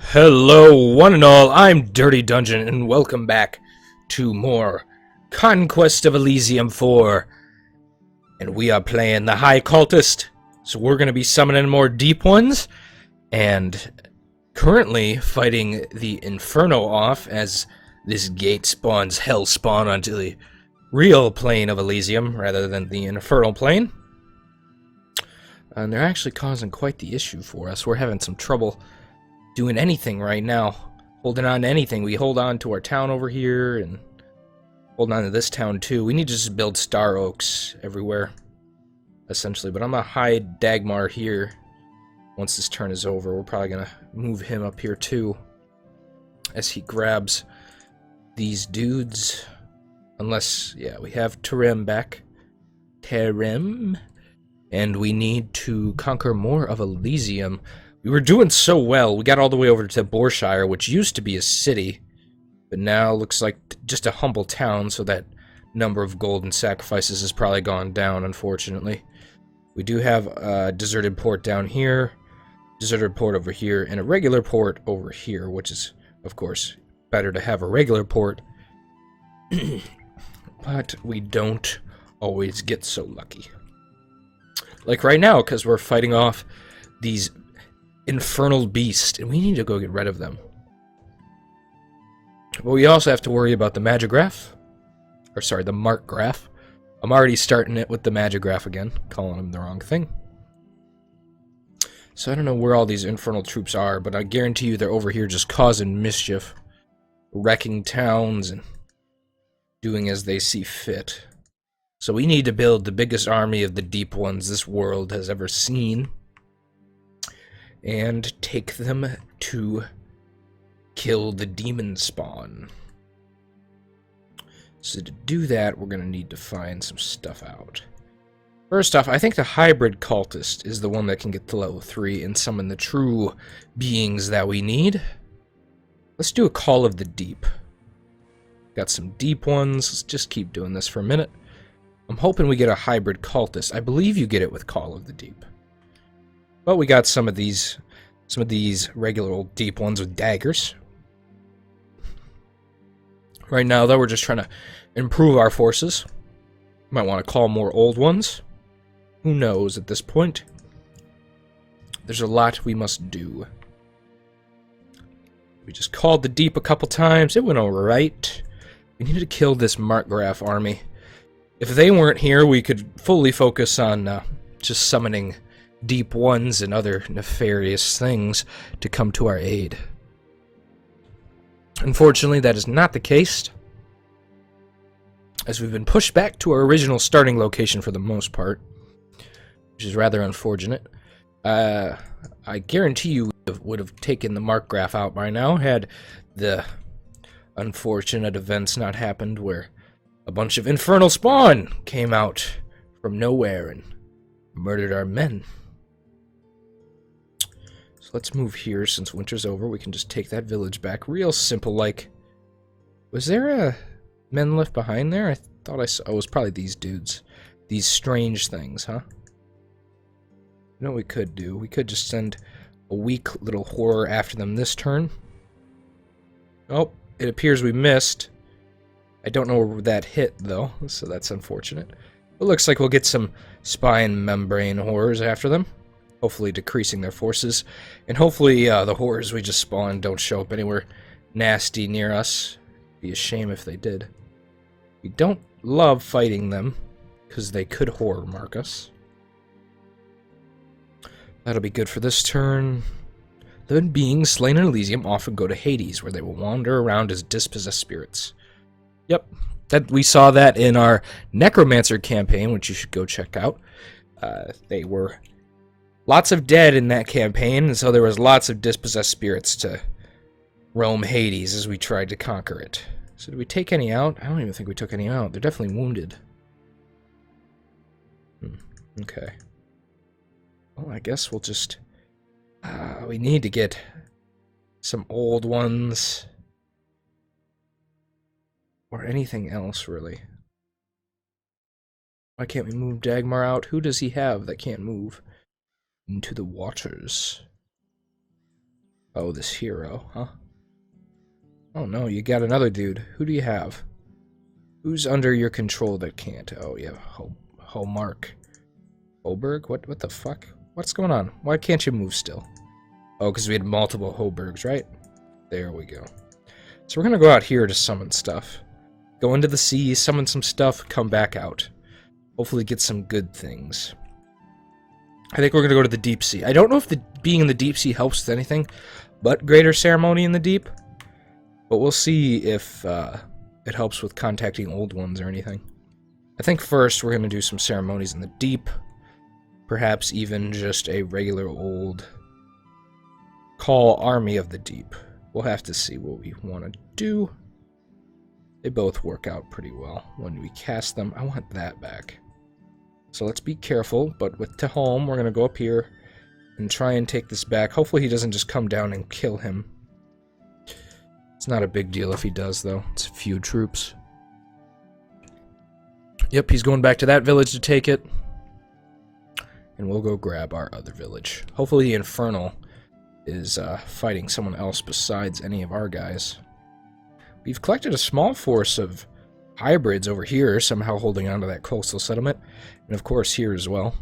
Hello, one and all, I'm Dirty Dungeon, and welcome back to more Conquest of Elysium 4. And we are playing the High Cultist, so we're going to be summoning more deep ones, and currently fighting the Infernal off as this gate spawns hellspawn onto the real plane of Elysium, rather than the Infernal plane. And they're actually causing quite the issue for us. We're having some trouble doing anything right now, holding on to anything. We hold on to our town over here and holding on to this town too. We need to just build star oaks everywhere, essentially. But I'm gonna hide Dagmar here. Once this turn is over, we're probably gonna move him up here too, as he grabs these dudes. Unless, yeah, we have Terem back. Terem. And we need to conquer more of Elysium. We were doing so well. We got all the way over to Borshire, which used to be a city, but now looks like just a humble town, so that number of golden sacrifices has probably gone down, unfortunately. We do have a deserted port down here, deserted port over here, and a regular port over here, which is, of course, better to have a regular port. But we don't always get so lucky. Like right now, because we're fighting off these infernal beasts, and we need to go get rid of them. But we also have to worry about the Magigraph. Or sorry, the Markgraph. I'm already starting it with the Magigraph again, calling him the wrong thing. So I don't know where all these infernal troops are, but I guarantee you they're over here just causing mischief, wrecking towns, and doing as they see fit. So we need to build the biggest army of the deep ones this world has ever seen, and take them to kill the demon spawn. So to do that, we're going to need to find some stuff out. First off, I think the hybrid cultist is the one that can get to level 3 and summon the true beings that we need. Let's do a Call of the Deep. Got some deep ones. Let's just keep doing this for a minute. I'm hoping we get a hybrid cultist. I believe you get it with Call of the Deep. But we got some of these regular old deep ones with daggers. Right now, though, we're just trying to improve our forces. Might want to call more old ones. Who knows at this point? There's a lot we must do. We just called the deep a couple times. It went alright. We need to kill this Markgraph army. If they weren't here, we could fully focus on just summoning deep ones and other nefarious things to come to our aid. Unfortunately, that is not the case, as we've been pushed back to our original starting location for the most part, which is rather unfortunate. I guarantee you would have taken the Markgraph out by now had the unfortunate events not happened where a bunch of infernal spawn came out from nowhere and murdered our men. So let's move here. Since winter's over, we can just take that village back. Real simple, like... Was there a men left behind there? I thought I saw... Oh, it was probably these dudes. These strange things, huh? You know what we could do? We could just send a weak little horror after them this turn. Oh, it appears we missed. I don't know where that hit, though, so that's unfortunate. It looks like we'll get some spine membrane horrors after them, hopefully decreasing their forces, and hopefully the horrors we just spawned don't show up anywhere nasty near us. It'd be a shame if they did. We don't love fighting them, because they could horror mark us. That'll be good for this turn. The beings slain in Elysium often go to Hades, where they will wander around as dispossessed spirits. Yep, we saw that in our Necromancer campaign, which you should go check out. They were lots of dead in that campaign, and so there was lots of dispossessed spirits to roam Hades as we tried to conquer it. So did we take any out? I don't even think we took any out. They're definitely wounded. Okay. Well, I guess we'll just... we need to get some old ones... Or anything else, really. Why can't we move Dagmar out? Who does he have that can't move? Into the waters. Oh, this hero, huh? Oh no, you got another dude. Who do you have? Who's under your control that can't? Oh, you have Homark. Hoberg? What the fuck? What's going on? Why can't you move still? Oh, because we had multiple Hobergs, right? There we go. So we're gonna go out here to summon stuff. Go into the sea, summon some stuff, come back out. Hopefully get some good things. I think we're gonna go to the deep sea. I don't know if being in the deep sea helps with anything but greater ceremony in the deep. But we'll see if it helps with contacting old ones or anything. I think first we're going to do some ceremonies in the deep. Perhaps even just a regular old call army of the deep. We'll have to see what we want to do. They both work out pretty well when we cast them. I want that back. So let's be careful, but with Tehom, we're going to go up here and try and take this back. Hopefully he doesn't just come down and kill him. It's not a big deal if he does, though. It's a few troops. Yep, he's going back to that village to take it. And we'll go grab our other village. Hopefully the Infernal is fighting someone else besides any of our guys. We've collected a small force of hybrids over here, somehow holding on to that coastal settlement. And of course here as well.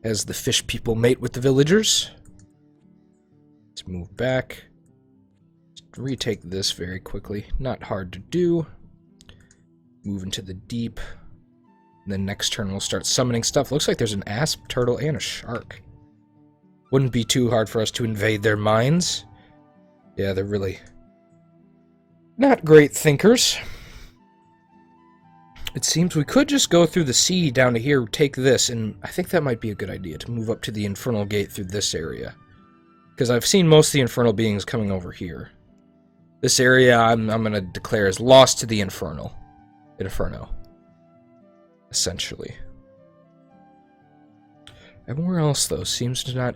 As the fish people mate with the villagers. Let's move back. Just retake this very quickly. Not hard to do. Move into the deep. And then next turn we'll start summoning stuff. Looks like there's an asp, turtle, and a shark. Wouldn't be too hard for us to invade their minds. Yeah, they're really not great thinkers. It seems we could just go through the sea down to here, take this, and I think that might be a good idea to move up to the Infernal Gate through this area. Because I've seen most of the Infernal beings coming over here. This area I'm going to declare as lost to the Inferno, essentially. Everywhere else, though, seems to not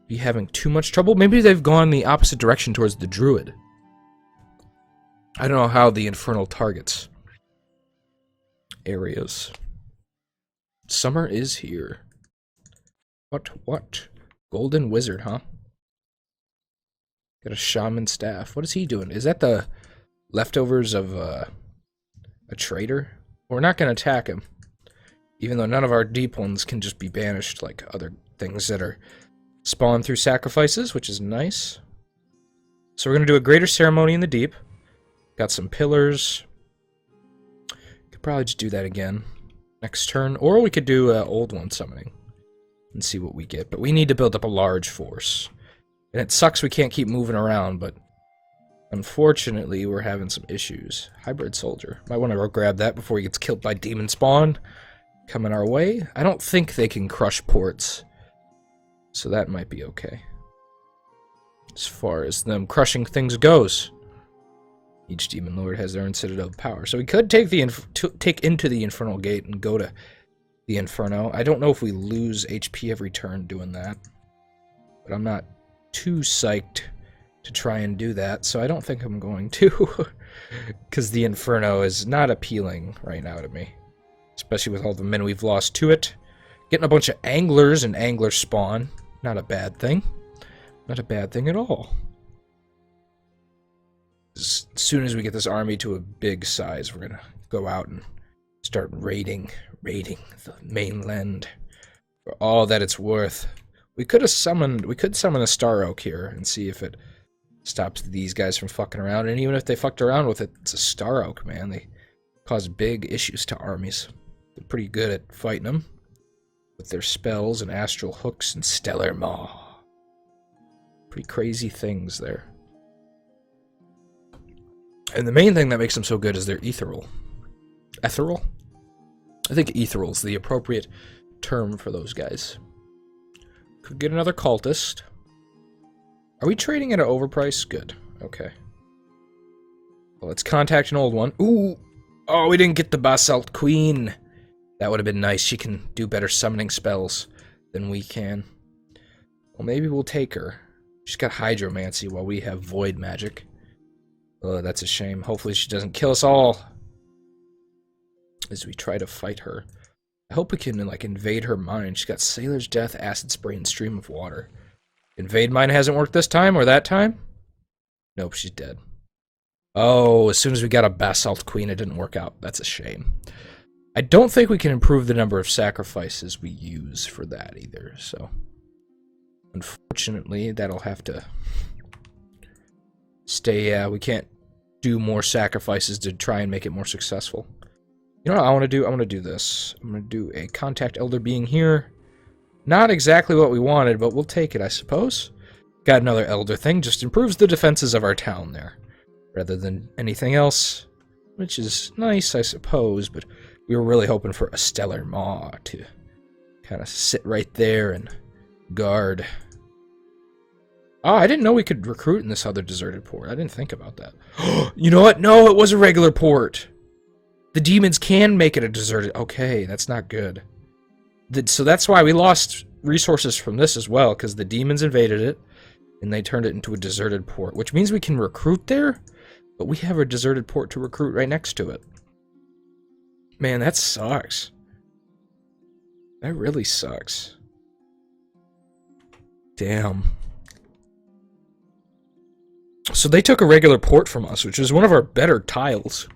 be having too much trouble. Maybe they've gone the opposite direction towards the Druid. I don't know how the Infernal targets areas. Summer is here. What? Golden Wizard, huh? Got a shaman staff. What is he doing? Is that the leftovers of a traitor? We're not going to attack him. Even though none of our deep ones can just be banished like other things that are spawned through sacrifices, which is nice. So we're going to do a greater ceremony in the deep. Got some pillars. Could probably just do that again next turn. Or we could do old one summoning and see what we get. But we need to build up a large force. And it sucks we can't keep moving around, but unfortunately we're having some issues. Hybrid soldier. Might want to go grab that before he gets killed by demon spawn. Coming our way. I don't think they can crush ports. So that might be okay. As far as them crushing things goes. Each demon lord has their own citadel of power. So we could take into the Infernal Gate and go to the Inferno. I don't know if we lose HP every turn doing that. But I'm not too psyched to try and do that, so I don't think I'm going to. Because the Inferno is not appealing right now to me. Especially with all the men we've lost to it. Getting a bunch of anglers and angler spawn. Not a bad thing. Not a bad thing at all. As soon as we get this army to a big size, we're going to go out and start raiding the mainland for all that it's worth. We could summon a Star Oak here and see if it stops these guys from fucking around. And even if they fucked around with it, it's a Star Oak, man. They cause big issues to armies. They're pretty good at fighting them with their spells and astral hooks and stellar maw. Pretty crazy things there. And the main thing that makes them so good is their ethereal. Ethereal? I think ethereal is the appropriate term for those guys. Could get another cultist. Are we trading at an overprice? Good. Okay. Well, let's contact an old one. Ooh! Oh, we didn't get the Basalt Queen. That would have been nice. She can do better summoning spells than we can. Well, maybe we'll take her. She's got Hydromancy while we have Void Magic. Oh, that's a shame. Hopefully she doesn't kill us all as we try to fight her. I hope we can, like, invade her mind. She's got Sailor's Death, Acid Spray, and Stream of Water. Invade mine hasn't worked this time or that time? Nope, she's dead. Oh, as soon as we got a basalt queen, it didn't work out. That's a shame. I don't think we can improve the number of sacrifices we use for that either, so... Unfortunately, that'll have to stay, we can't do more sacrifices to try and make it more successful. You know what I want to do? I want to do this. I'm going to do a contact elder being here. Not exactly what we wanted, but we'll take it, I suppose. Got another elder thing, just improves the defenses of our town there, rather than anything else, which is nice, I suppose, but we were really hoping for a stellar maw to kind of sit right there and guard. Oh, I didn't know we could recruit in this other deserted port. I didn't think about that. You know what? No, it was a regular port. The demons can make it a deserted... Okay, that's not good. So that's why we lost resources from this as well, because the demons invaded it, and they turned it into a deserted port, which means we can recruit there, but we have a deserted port to recruit right next to it. Man, that sucks. That really sucks. Damn. So they took a regular port from us, which is one of our better tiles.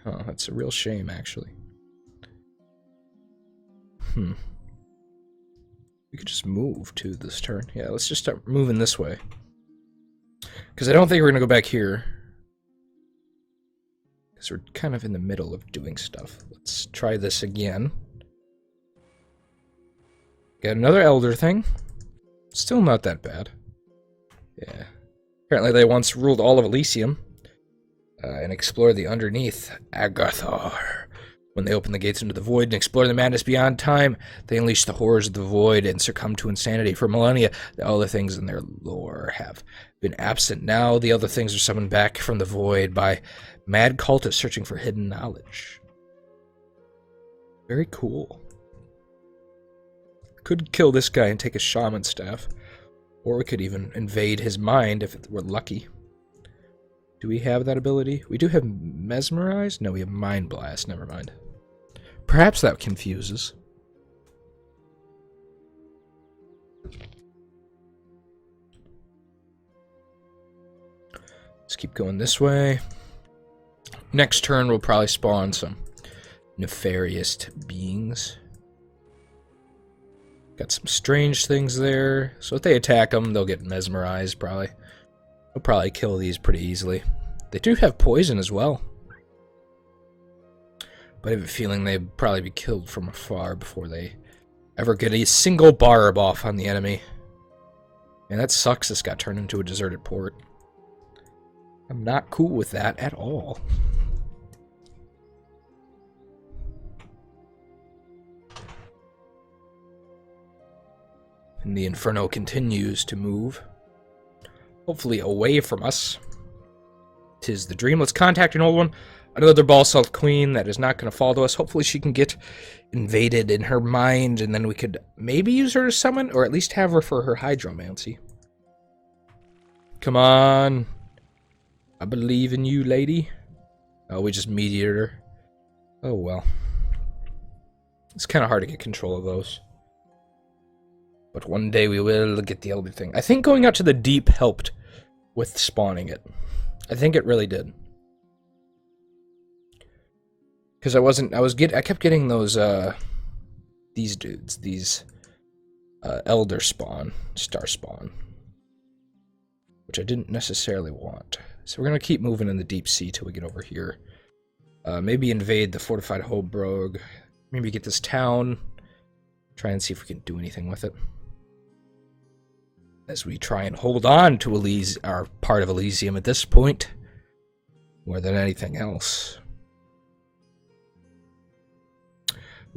Oh, that's a real shame, actually. We could just move to this turn. Yeah, let's just start moving this way. Because I don't think we're going to go back here. Because we're kind of in the middle of doing stuff. Let's try this again. Got another elder thing. Still not that bad. Yeah. Apparently they once ruled all of Elysium. And explored the underneath Agathar. When they open the gates into the void and explore the madness beyond time, they unleash the horrors of the void and succumb to insanity. For millennia, the other things in their lore have been absent. Now the other things are summoned back from the void by mad cultists searching for hidden knowledge. Very cool. Could kill this guy and take his shaman staff. Or we could even invade his mind if we're lucky. Do we have that ability? We do have Mesmerize? No, we have Mind Blast. Never mind. Perhaps that confuses. Let's keep going this way. Next turn, we'll probably spawn some nefarious beings. Got some strange things there. So if they attack them, they'll get mesmerized, probably. We'll probably kill these pretty easily. They do have poison as well. But I have a feeling they'd probably be killed from afar before they ever get a single barb off on the enemy. And that sucks, this got turned into a deserted port. I'm not cool with that at all. And the Inferno continues to move. Hopefully away from us. 'Tis the dream. Let's contact an old one. Another Balsalt Queen that is not going to fall to us. Hopefully she can get invaded in her mind, and then we could maybe use her to summon, or at least have her for her hydromancy. Come on. I believe in you, lady. Oh, we just meteored her. Oh, well. It's kind of hard to get control of those. But one day we will get the elder thing. I think going out to the deep helped with spawning it. I think it really did. Because I kept getting those, these dudes, these, elder spawn, star spawn. Which I didn't necessarily want. So we're going to keep moving in the deep sea till we get over here. Maybe invade the fortified Holbrook. Maybe get this town. Try and see if we can do anything with it. As we try and hold on to our part of Elysium at this point. More than anything else.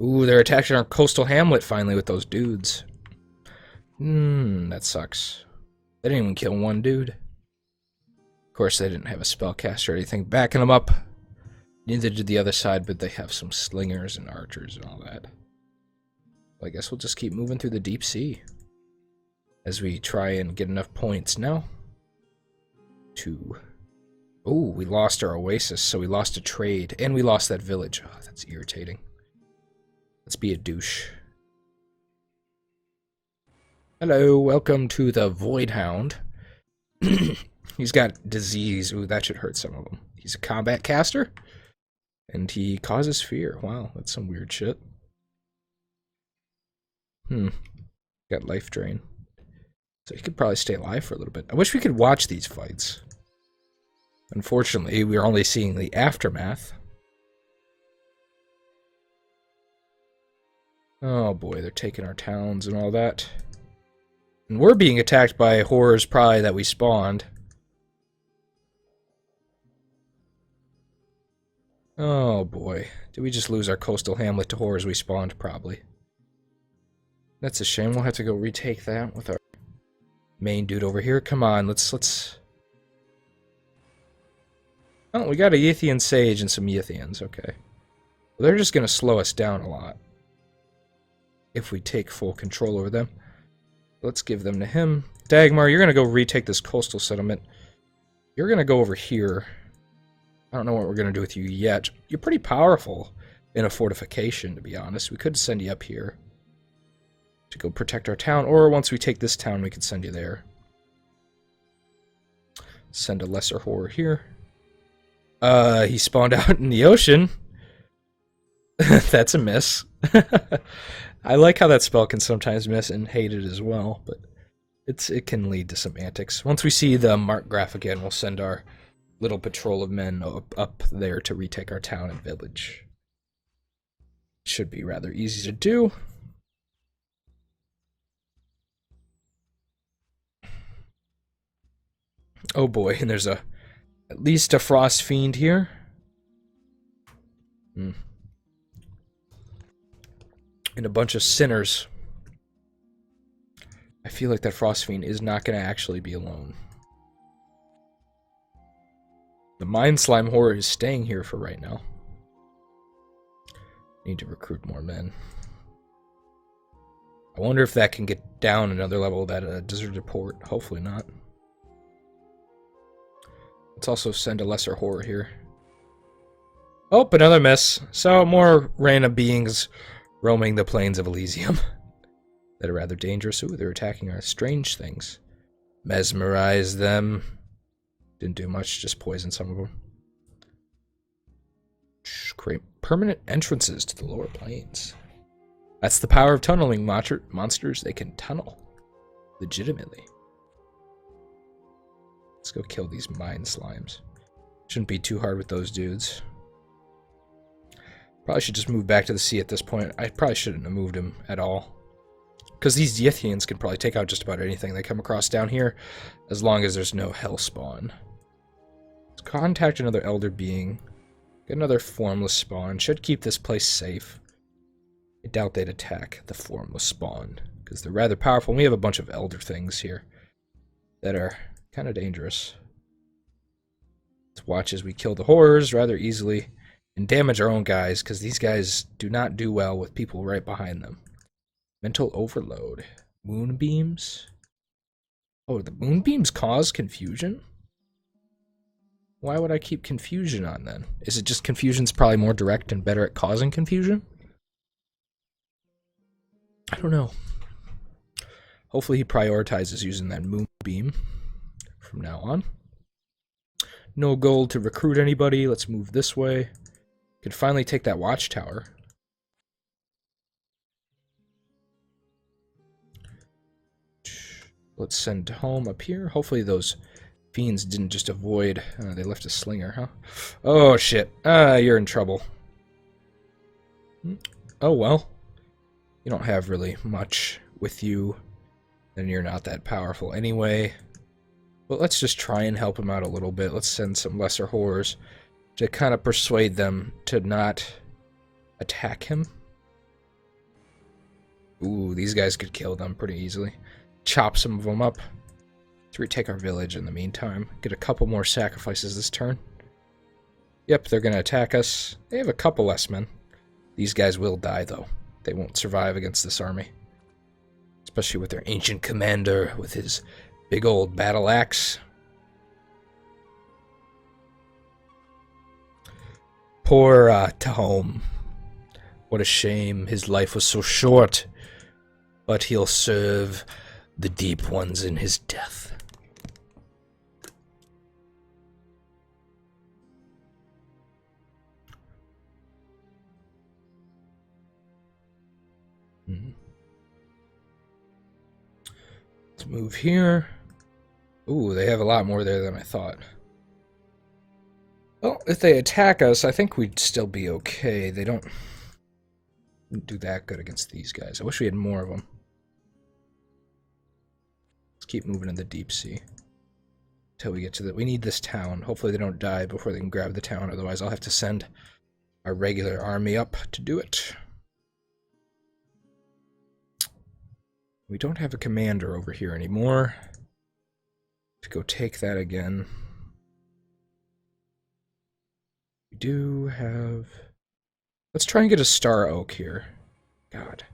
Ooh, they're attacking our coastal hamlet finally with those dudes. That sucks. They didn't even kill one dude. Of course, they didn't have a spellcaster or anything backing them up. Neither did the other side, but they have some slingers and archers and all that. Well, I guess we'll just keep moving through the deep sea. As we try and get enough points now. Oh, we lost our oasis, so we lost a trade. And we lost that village. Oh, that's irritating. Let's be a douche. Hello, welcome to the Void Hound. He's got disease. Ooh, that should hurt some of them. He's a combat caster, and he causes fear. Wow, that's some weird shit. Got life drain. So he could probably stay alive for a little bit. I wish we could watch these fights. Unfortunately, we're only seeing the aftermath. Oh boy, they're taking our towns and all that. And we're being attacked by horrors probably that we spawned. Oh boy. Did we just lose our coastal hamlet to horrors we spawned? Probably. That's a shame. We'll have to go retake that with our main dude over here. Come on, let's... Oh, we got a Yithian Sage and some Yithians. Okay. Well, they're just going to slow us down a lot if we take full control over them. Let's give them to him. Dagmar, you're going to go retake this coastal settlement. You're going to go over here. I don't know what we're going to do with you yet. You're pretty powerful in a fortification, to be honest. We could send you up here to go protect our town, or once we take this town, we could send you there. Send a lesser horror here. He spawned out in the ocean. That's a miss. I like how that spell can sometimes miss and hate it as well, but it can lead to some antics. Once we see the mark graph again, we'll send our little patrol of men up there to retake our town and village. Should be rather easy to do. Oh boy, and there's at least a frost fiend here. And a bunch of sinners. I feel like that frost fiend is not going to actually be alone. The Mind Slime Horror is staying here for right now. Need to recruit more men. I wonder if that can get down another level of that deserted port. Hopefully not. Let's also send a lesser horror here. Oh, another miss. So more random beings roaming the plains of Elysium that are rather dangerous. Ooh, they're attacking our strange things. Mesmerize them. Didn't do much, just poison some of them. Create permanent entrances to the lower plains. That's the power of tunneling monsters. They can tunnel legitimately. Let's go kill these mind slimes. Shouldn't be too hard with those dudes. Probably should just move back to the sea at this point. I probably shouldn't have moved him at all. Because these Yithians can probably take out just about anything they come across down here, as long as there's no hell spawn. Let's contact another elder being. Get another formless spawn. Should keep this place safe. I doubt they'd attack the formless spawn, because they're rather powerful. And we have a bunch of elder things here that are kind of dangerous. Let's watch as we kill the horrors rather easily. And damage our own guys, because these guys do not do well with people right behind them. Mental overload. Moonbeams? Oh, the moonbeams cause confusion? Why would I keep confusion on then? Is it just confusion's probably more direct and better at causing confusion? I don't know. Hopefully he prioritizes using that moonbeam from now on. No gold to recruit anybody. Let's move this way. Could finally take that watchtower. Let's send home up here. Hopefully those fiends didn't just avoid... they left a slinger, huh? Oh, shit. You're in trouble. Oh, well. You don't have really much with you. And you're not that powerful anyway. But let's just try and help him out a little bit. Let's send some lesser horrors to kind of persuade them to not attack him. Ooh, these guys could kill them pretty easily. Chop some of them up. Let's retake our village in the meantime. Get a couple more sacrifices this turn. Yep, they're going to attack us. They have a couple less men. These guys will die, though. They won't survive against this army. Especially with their ancient commander with his big old battle axe. Poor Tahom. What a shame. His life was so short. But he'll serve the deep ones in his death. Let's move here. Ooh, they have a lot more there than I thought. Well, if they attack us, I think we'd still be okay. They don't do that good against these guys. I wish we had more of them. Let's keep moving in the deep sea until we get to the... We need this town. Hopefully they don't die before they can grab the town. Otherwise, I'll have to send our regular army up to do it. We don't have a commander over here anymore. To go take that again. We do have... Let's try and get a Star Oak here. God.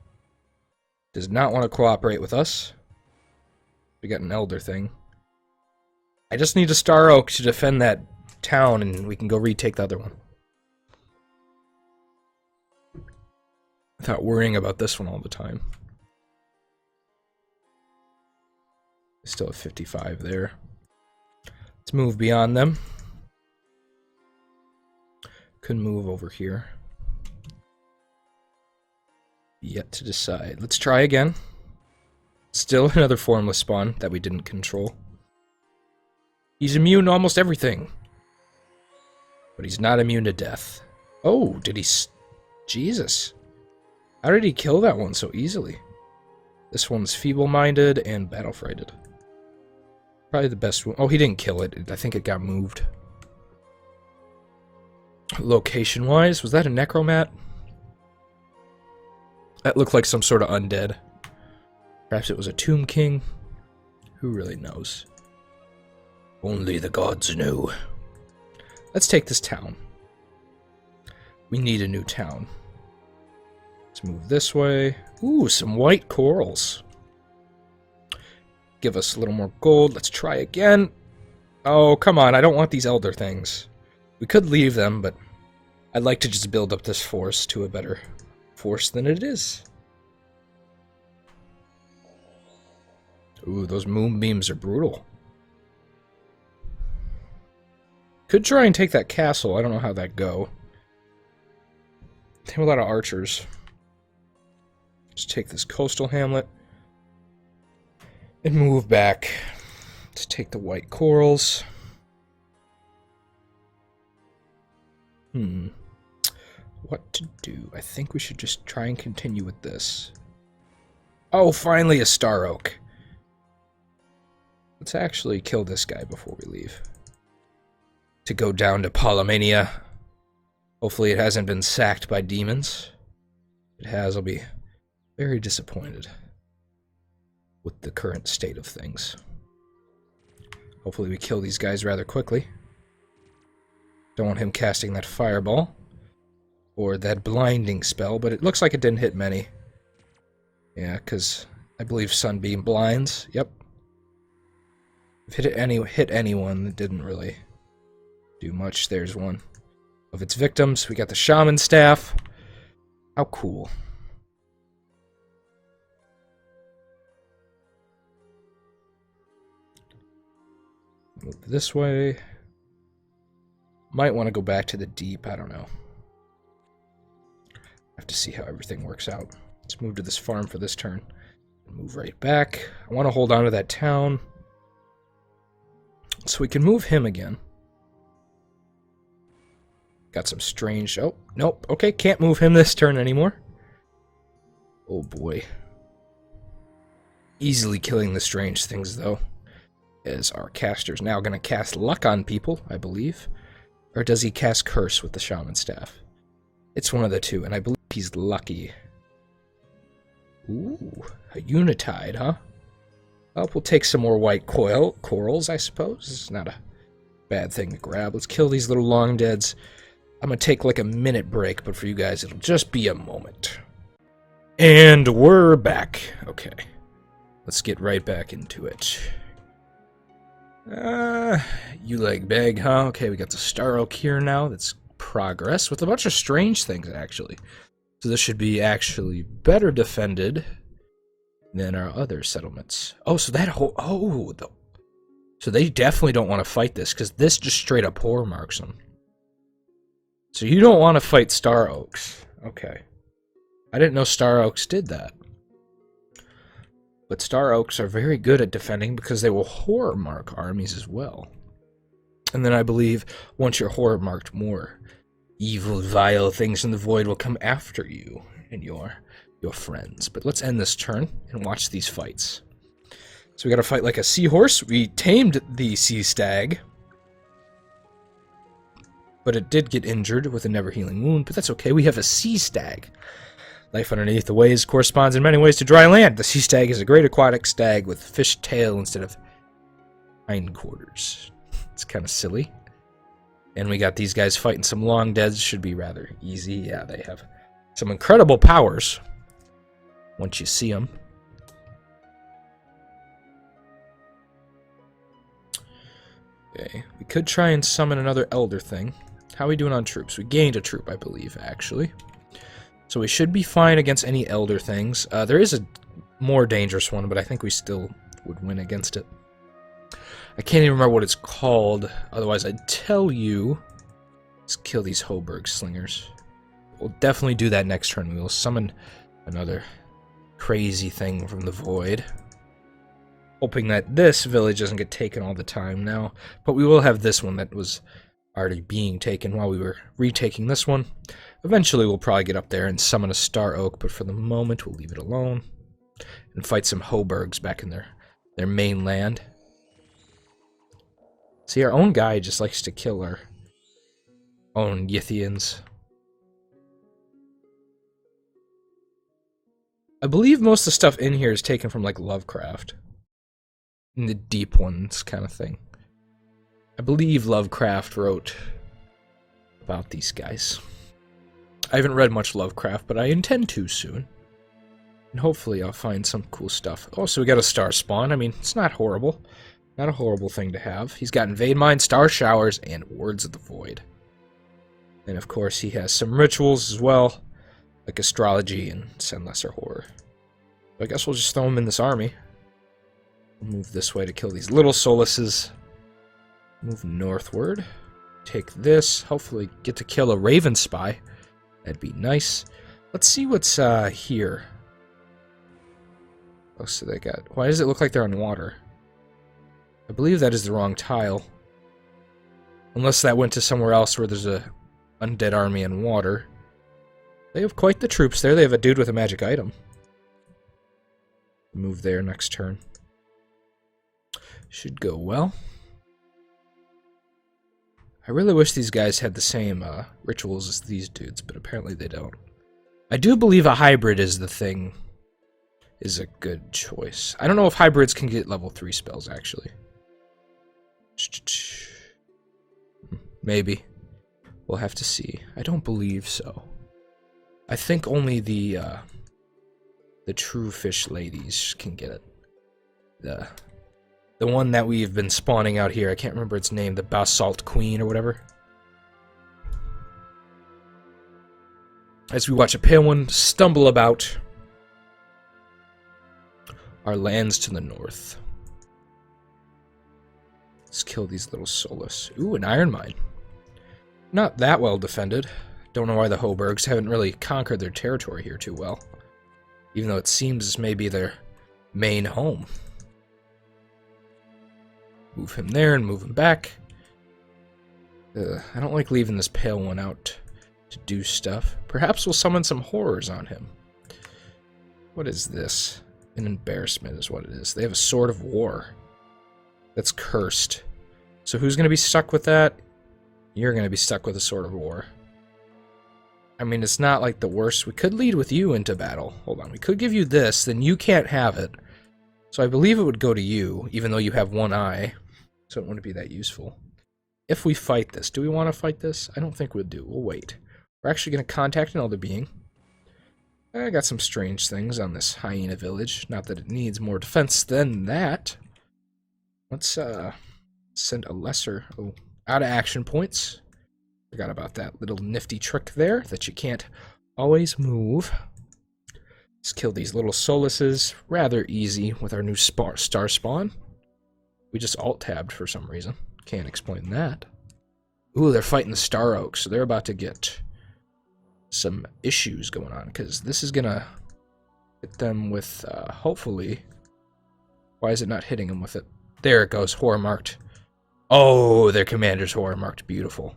Does not want to cooperate with us. We got an Elder thing. I just need a Star Oak to defend that town, and we can go retake the other one. Without worrying about this one all the time. Still have 55 there. Let's move beyond them. Could move over here. Yet to decide. Let's try again. Still another formless spawn that we didn't control. He's immune to almost everything. But he's not immune to death. Oh, did he... Jesus. How did he kill that one so easily? This one's feeble-minded and battle-frighted. Probably the best one. Oh, he didn't kill it. I think it got moved. Location-wise, was that a necromat? That looked like some sort of undead. Perhaps it was a Tomb King. Who really knows? Only the gods know. Let's take this town. We need a new town. Let's move this way. Ooh, some white corals. Give us a little more gold. Let's try again. Oh, come on. I don't want these elder things. We could leave them, but I'd like to just build up this force to a better force than it is. Ooh, those moonbeams are brutal. Could try and take that castle. I don't know how that'd go. They have a lot of archers. Just take this coastal hamlet. And move back. Let's take the white corals. What to do? I think we should just try and continue with this. Oh, finally a Star Oak. Let's actually kill this guy before we leave. To go down to Polymania. Hopefully it hasn't been sacked by demons. If it has, I'll be very disappointed with the current state of things. Hopefully we kill these guys rather quickly. Don't want him casting that fireball. Or that blinding spell, but it looks like it didn't hit many. Yeah, because I believe Sunbeam blinds. Yep. If it hit anyone, it didn't really do much. There's one of its victims. We got the Shaman Staff. How cool. Move this way. Might want to go back to the deep. I don't know. Have to see how everything works out. Let's move to this farm for this turn. Move right back. I want to hold on to that town. So we can move him again. Got some strange... Oh, nope. Okay, can't move him this turn anymore. Oh boy. Easily killing the strange things, though. Is our caster's now going to cast luck on people, I believe. Or does he cast curse with the shaman staff? It's one of the two, and I believe he's lucky. Ooh, a Unitide, huh? Well, we'll take some more white corals, I suppose. It's not a bad thing to grab. Let's kill these little long deads. I'm going to take like a minute break, but for you guys, it'll just be a moment. And we're back. Okay. Let's get right back into it. You like bag, huh? Okay, we got the Star Oak here now. That's progress with a bunch of strange things, actually. So this should be actually better defended than our other settlements. Oh, so that whole... Oh, so they definitely don't want to fight this, because this just straight up horror marks them. So you don't want to fight Star Oaks. Okay. I didn't know Star Oaks did that. But Star Oaks are very good at defending because they will horror mark armies as well. And then I believe once you're horror marked, more evil, vile things in the void will come after you and your friends. But let's end this turn and watch these fights. So we gotta fight like a seahorse. We tamed the sea stag, but it did get injured with a never-healing wound, but that's okay. We have a sea stag. Life underneath the waves corresponds in many ways to dry land. The sea stag is a great aquatic stag with fish tail instead of hindquarters. It's kind of silly. And we got these guys fighting some long deads. Should be rather easy. Yeah, they have some incredible powers once you see them. Okay, we could try and summon another elder thing. How are we doing on troops? We gained a troop, I believe, actually. So we should be fine against any elder things. There is a more dangerous one, but I think we still would win against it. I can't even remember what it's called, otherwise I'd tell you. Let's kill these Hoburg slingers. We'll definitely do that next turn. We will summon another crazy thing from the void. Hoping that this village doesn't get taken all the time now. But we will have this one that was already being taken while we were retaking this one. Eventually we'll probably get up there and summon a Star Oak, but for the moment we'll leave it alone. And fight some Hoburgs back in their mainland. See, our own guy just likes to kill our own Yithians. I believe most of the stuff in here is taken from, like, Lovecraft. In the deep ones kind of thing. I believe Lovecraft wrote about these guys. I haven't read much Lovecraft, but I intend to soon. And hopefully I'll find some cool stuff. Oh, so we got a star spawn. I mean, it's not horrible. Not a horrible thing to have. He's got Invade Mine, Star Showers, and Words of the Void. And of course he has some rituals as well, like Astrology and Send Lesser Horror. So I guess we'll just throw him in this army. We'll move this way to kill these little Solaces. Move northward. Take this. Hopefully get to kill a Raven Spy. That'd be nice. Let's see what's here. Oh, so they got... Why does it look like they're on water? I believe that is the wrong tile. Unless that went to somewhere else where there's a undead army in water. They have quite the troops there. They have a dude with a magic item. Move there next turn. Should go well. I really wish these guys had the same rituals as these dudes, but apparently they don't. I do believe a hybrid is the thing. Is a good choice. I don't know if hybrids can get level 3 spells, actually. Maybe. We'll have to see. I don't believe so. I think only the true fish ladies can get it. The one that we've been spawning out here, I can't remember its name, the Basalt Queen or whatever. As we watch a pale one stumble about our lands to the north. Let's kill these little Solus. Ooh, an iron mine. Not that well defended. Don't know why the Hoburgs haven't really conquered their territory here too well. Even though it seems this may be their main home. Move him there and move him back. I don't like leaving this pale one out to do stuff. Perhaps we'll summon some horrors on him. What is this? An embarrassment is what it is. They have a Sword of War. That's cursed. So who's going to be stuck with that? You're going to be stuck with a Sword of War. I mean, it's not like the worst. We could lead with you into battle. Hold on. We could give you this, then you can't have it. So I believe it would go to you, even though you have one eye. So it wouldn't be that useful. If we fight this, do we want to fight this? I don't think we'll do. We'll wait. We're actually going to contact an elder being. I got some strange things on this hyena village. Not that it needs more defense than that. Let's send a lesser... Oh, out of action points. Forgot about that little nifty trick there that you can't always move. Let's kill these little Solaces. Rather easy with our new star spawn. We just alt-tabbed for some reason. Can't explain that. Ooh, they're fighting the Star Oaks, so they're about to get some issues going on, because this is gonna hit them with, hopefully... Why is it not hitting them with it? There it goes, horror marked. Oh, their commander's horror marked. Beautiful.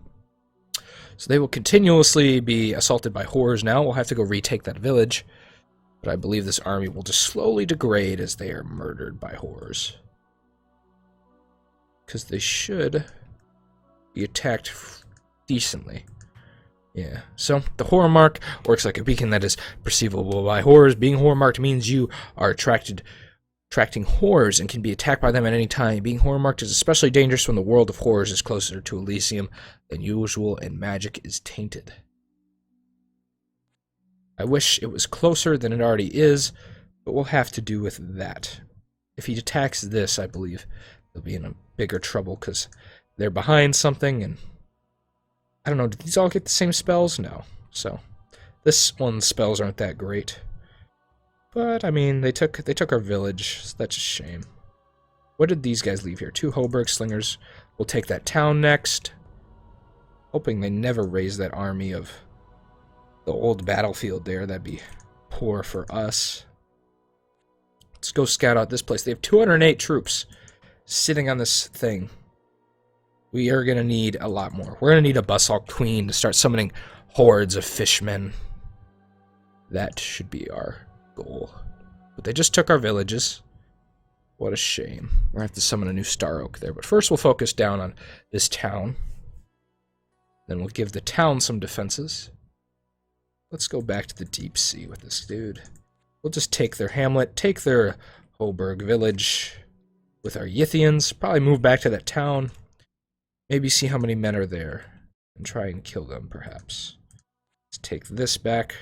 So they will continuously be assaulted by horrors now. We'll have to go retake that village. But I believe this army will just slowly degrade as they are murdered by horrors. Because they should be attacked decently. Yeah, so the horror mark works like a beacon that is perceivable by horrors. Being horror marked means you are attracting horrors and can be attacked by them at any time. Being horror marked is especially dangerous when the world of horrors is closer to Elysium than usual and magic is tainted. I wish it was closer than it already is, but we'll have to do with that. If he attacks this, I believe they'll be in a bigger trouble because they're behind something, and I don't know, did these all get the same spells? No. So this one's spells aren't that great. But I mean, they took our village, so that's a shame. What did these guys leave here? 2 Hoburg slingers. We'll take that town next. Hoping they never raise that army of the old battlefield there. That'd be poor for us. Let's go scout out this place. They have 208 troops sitting on this thing. We are going to need a lot more. We're going to need a Basalt Queen to start summoning hordes of fishmen. That should be our goal. But they just took our villages. What a shame. We're going to have to summon a new Star Oak there. But first we'll focus down on this town. Then we'll give the town some defenses. Let's go back to the deep sea with this dude. We'll just take their hamlet, take their Hoburg village with our Yithians, probably move back to that town, maybe see how many men are there, and try and kill them, perhaps. Let's take this back.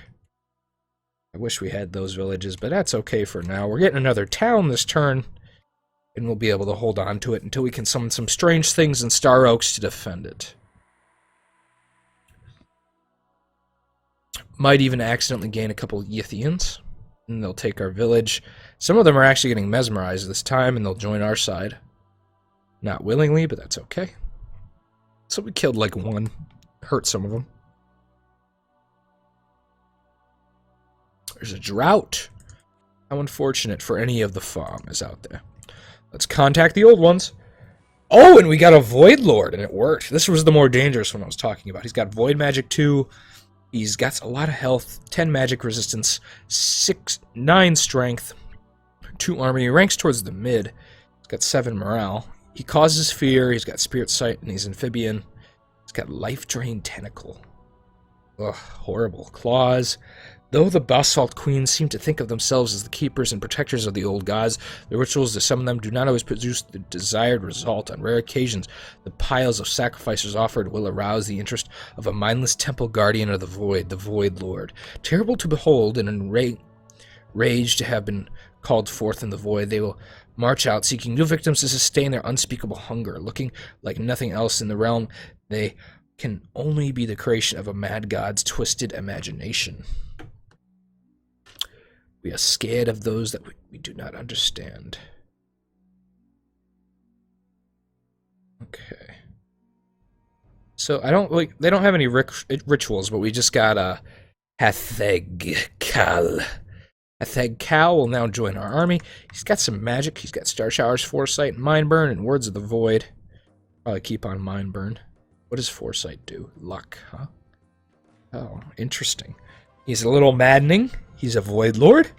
I wish we had those villages, but that's okay for now. We're getting another town this turn, and we'll be able to hold on to it until we can summon some strange things in Star Oaks to defend it. Might even accidentally gain a couple Yithians, and they'll take our village. Some of them are actually getting mesmerized this time, and they'll join our side. Not willingly, but that's okay. So we killed like one, hurt some of them. There's a drought. How unfortunate for any of the farmers out there. Let's contact the old ones. Oh, and we got a Void Lord, and it worked. This was the more dangerous one I was talking about. He's got Void Magic 2. He's got a lot of health, 10 magic resistance, 9 strength, 2 armor. He ranks towards the mid. He's got 7 morale. He causes fear. He's got Spirit Sight, and he's amphibian. He's got Life Drain Tentacle. Ugh, horrible. Claws. Though the Basalt Queens seem to think of themselves as the keepers and protectors of the old gods, the rituals to summon them do not always produce the desired result. On rare occasions, the piles of sacrifices offered will arouse the interest of a mindless temple guardian of the Void Lord. Terrible to behold and enraged to have been called forth in the void, they will march out, seeking new victims to sustain their unspeakable hunger. Looking like nothing else in the realm, they can only be the creation of a mad god's twisted imagination. We are scared of those that we do not understand. Okay. So they don't have any rituals, but we just got a Hatheg-Kal. Hatheg-Kal will now join our army. He's got some magic. He's got Star Showers, Foresight, Mind Burn, and Words of the Void. Probably keep on Mind Burn. What does Foresight do? Luck, huh? Oh, interesting. He's a little maddening. He's a Void Lord.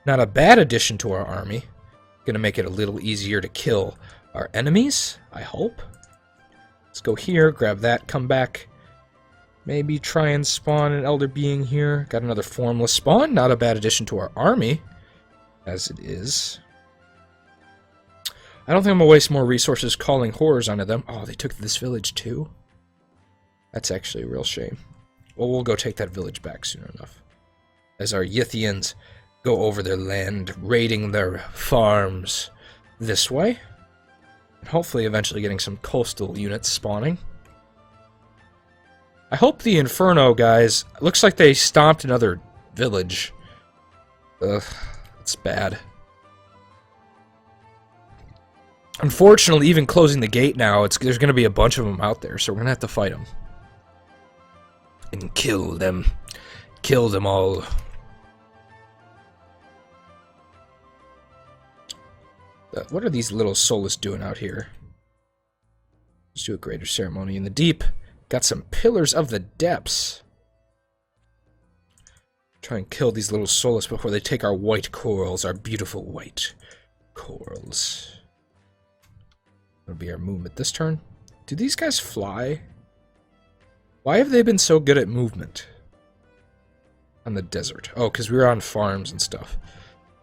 Not a bad addition to our army. Gonna make it a little easier to kill our enemies, I hope. Let's go here, grab that, come back. Maybe try and spawn an Elder Being here. Got another Formless spawn. Not a bad addition to our army, as it is. I don't think I'm gonna waste more resources calling horrors onto them. Oh, they took this village too? That's actually a real shame. Well, we'll go take that village back soon enough. As our Yithians go over their land, raiding their farms this way. And hopefully eventually getting some coastal units spawning. I hope the Inferno guys... Looks like they stomped another village. Ugh, that's bad. Unfortunately, even closing the gate now, there's going to be a bunch of them out there, so we're going to have to fight them. And kill them. Kill them all. What are these little soulless doing out here? Let's do a greater ceremony in the deep. Got some pillars of the depths. Try and kill these little soulless before they take our white corals, our beautiful white corals. That'll be our movement this turn. Do these guys fly? Why have they been so good at movement? On the desert. Oh, because we were on farms and stuff.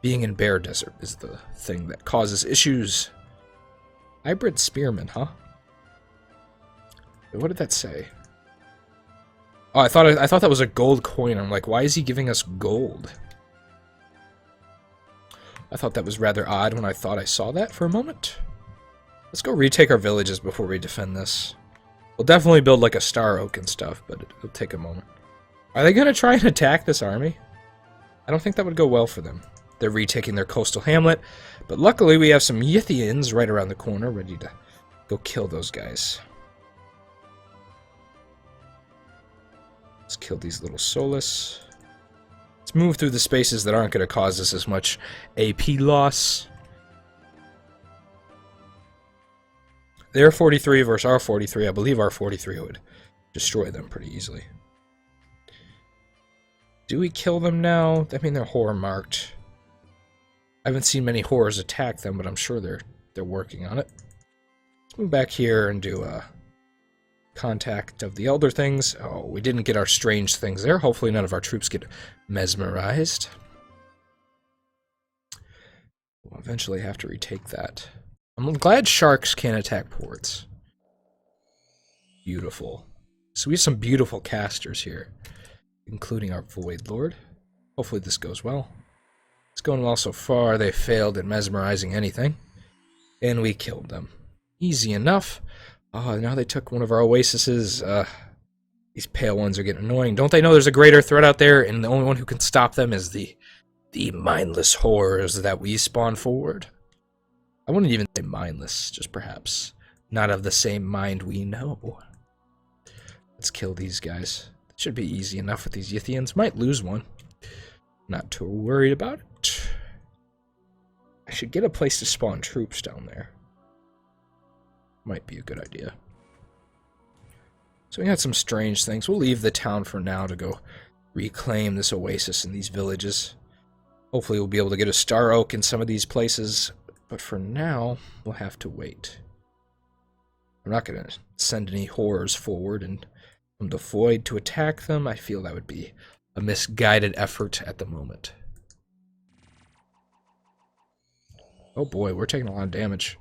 Being in Bear Desert is the thing that causes issues. Hybrid spearmen, huh? What did that say? Oh, I thought that was a gold coin. I'm like, why is he giving us gold? I thought that was rather odd when I thought I saw that for a moment. Let's go retake our villages before we defend this. We'll definitely build like a Star Oak and stuff, but it'll take a moment. Are they going to try and attack this army? I don't think that would go well for them. They're retaking their coastal hamlet, but luckily we have some Yithians right around the corner ready to go kill those guys. Let's kill these little soulless. Let's move through the spaces that aren't going to cause us as much AP loss. Their 43 versus our 43. I believe our 43 would destroy them pretty easily. Do we kill them now? I mean, they're horror marked. I haven't seen many horrors attack them, but I'm sure they're working on it. Let's move back here and do a contact of the elder things. Oh, we didn't get our strange things there. Hopefully none of our troops get mesmerized. We'll eventually have to retake that. I'm glad sharks can't attack ports. Beautiful. So we have some beautiful casters here, including our Void Lord. Hopefully this goes well. It's going well so far. They failed at mesmerizing anything. And we killed them. Easy enough. Oh, now they took one of our oases. These pale ones are getting annoying. Don't they know there's a greater threat out there, and the only one who can stop them is the mindless horrors that we spawn forward? I wouldn't even say mindless, just perhaps not of the same mind we know. Let's kill these guys. It should be easy enough with these Yithians. Might lose one. Not too worried about it. I should get a place to spawn troops down there. Might be a good idea. So we got some strange things. We'll leave the town for now to go reclaim this oasis in these villages. Hopefully we'll be able to get a Star Oak in some of these places. But for now, we'll have to wait. I'm not going to send any horrors forward and from the void to attack them. I feel that would be a misguided effort at the moment. Oh boy, we're taking a lot of damage.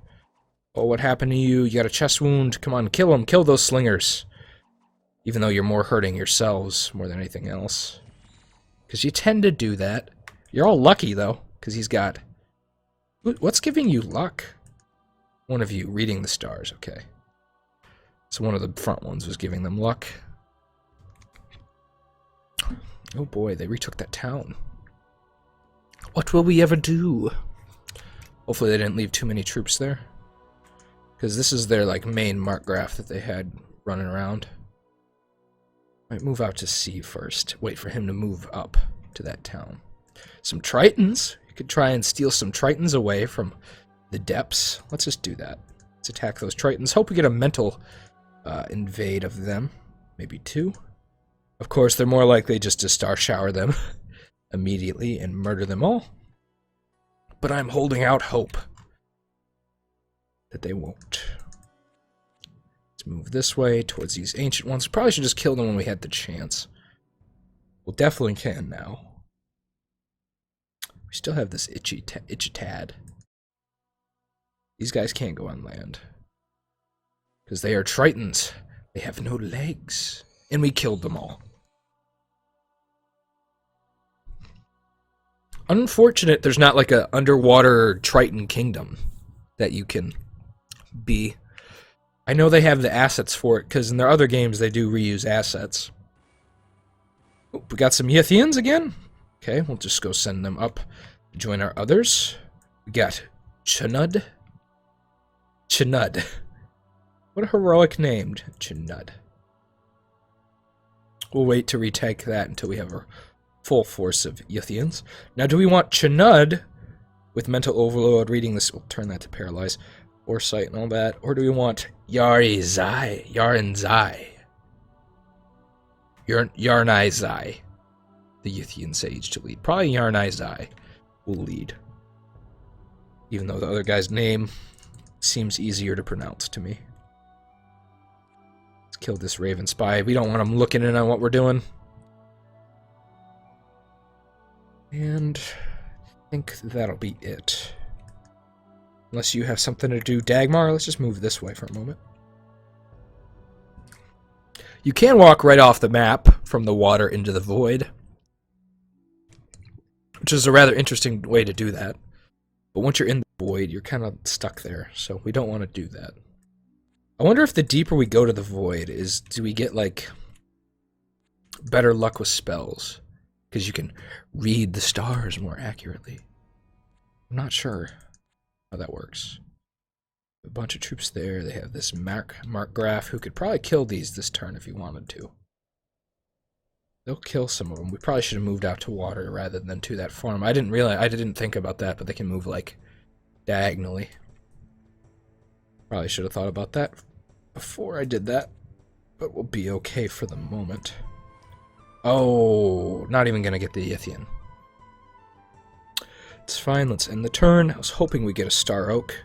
Oh, what happened to you? You got a chest wound. Come on, kill them. Kill those slingers. Even though you're more hurting yourselves more than anything else. Because you tend to do that. You're all lucky, though, because he's got... What's giving you luck? One of you reading the stars, okay. So one of the front ones was giving them luck. Oh boy, they retook that town. What will we ever do? Hopefully they didn't leave too many troops there. Because this is their like main markgraf that they had running around. Might move out to sea first. Wait for him to move up to that town. Some Tritons. You could try and steal some Tritons away from the depths. Let's just do that. Let's attack those Tritons. Hope we get a mental invade of them. Maybe two. Of course, they're more likely just to star shower them immediately and murder them all. But I'm holding out hope that they won't. Let's move this way towards these ancient ones. Probably should just kill them when we had the chance. Well, definitely can now. We still have this itchy tad. These guys can't go on land. Because they are Tritons. They have no legs. And we killed them all. Unfortunate there's not like a underwater Triton kingdom that you can be. I know they have the assets for it, because in their other games they do reuse assets. Oh, we got some Yithians again? Okay, we'll just go send them up to join our others. We got Chanud. Chanud. What a heroic name, Chanud. We'll wait to retake that until we have our full force of Yithians. Now, do we want Chanud with mental overload reading this? We'll turn that to paralyze, foresight, and all that. Or do we want Yarinai Zai, the Yithian sage, to lead? Probably Yarinai Zai will lead. Even though the other guy's name seems easier to pronounce to me. Let's kill this Raven Spy. We don't want him looking in on what we're doing. And I think that'll be it. Unless you have something to do, Dagmar, let's just move this way for a moment. You can walk right off the map from the water into the void, which is a rather interesting way to do that. But once you're in the void, you're kind of stuck there, so we don't want to do that. I wonder if the deeper we go to the void, do we get, like, better luck with spells? Because you can read the stars more accurately. I'm not sure how that works. A bunch of troops there. They have this Markgraf who could probably kill these this turn if he wanted to. They'll kill some of them. We probably should have moved out to water rather than to that farm. I didn't think about that, but they can move, like, diagonally. Probably should have thought about that before I did that, but we'll be okay for the moment. Oh, not even gonna get the Yithian. It's fine, let's end the turn. I was hoping we'd get a Star Oak.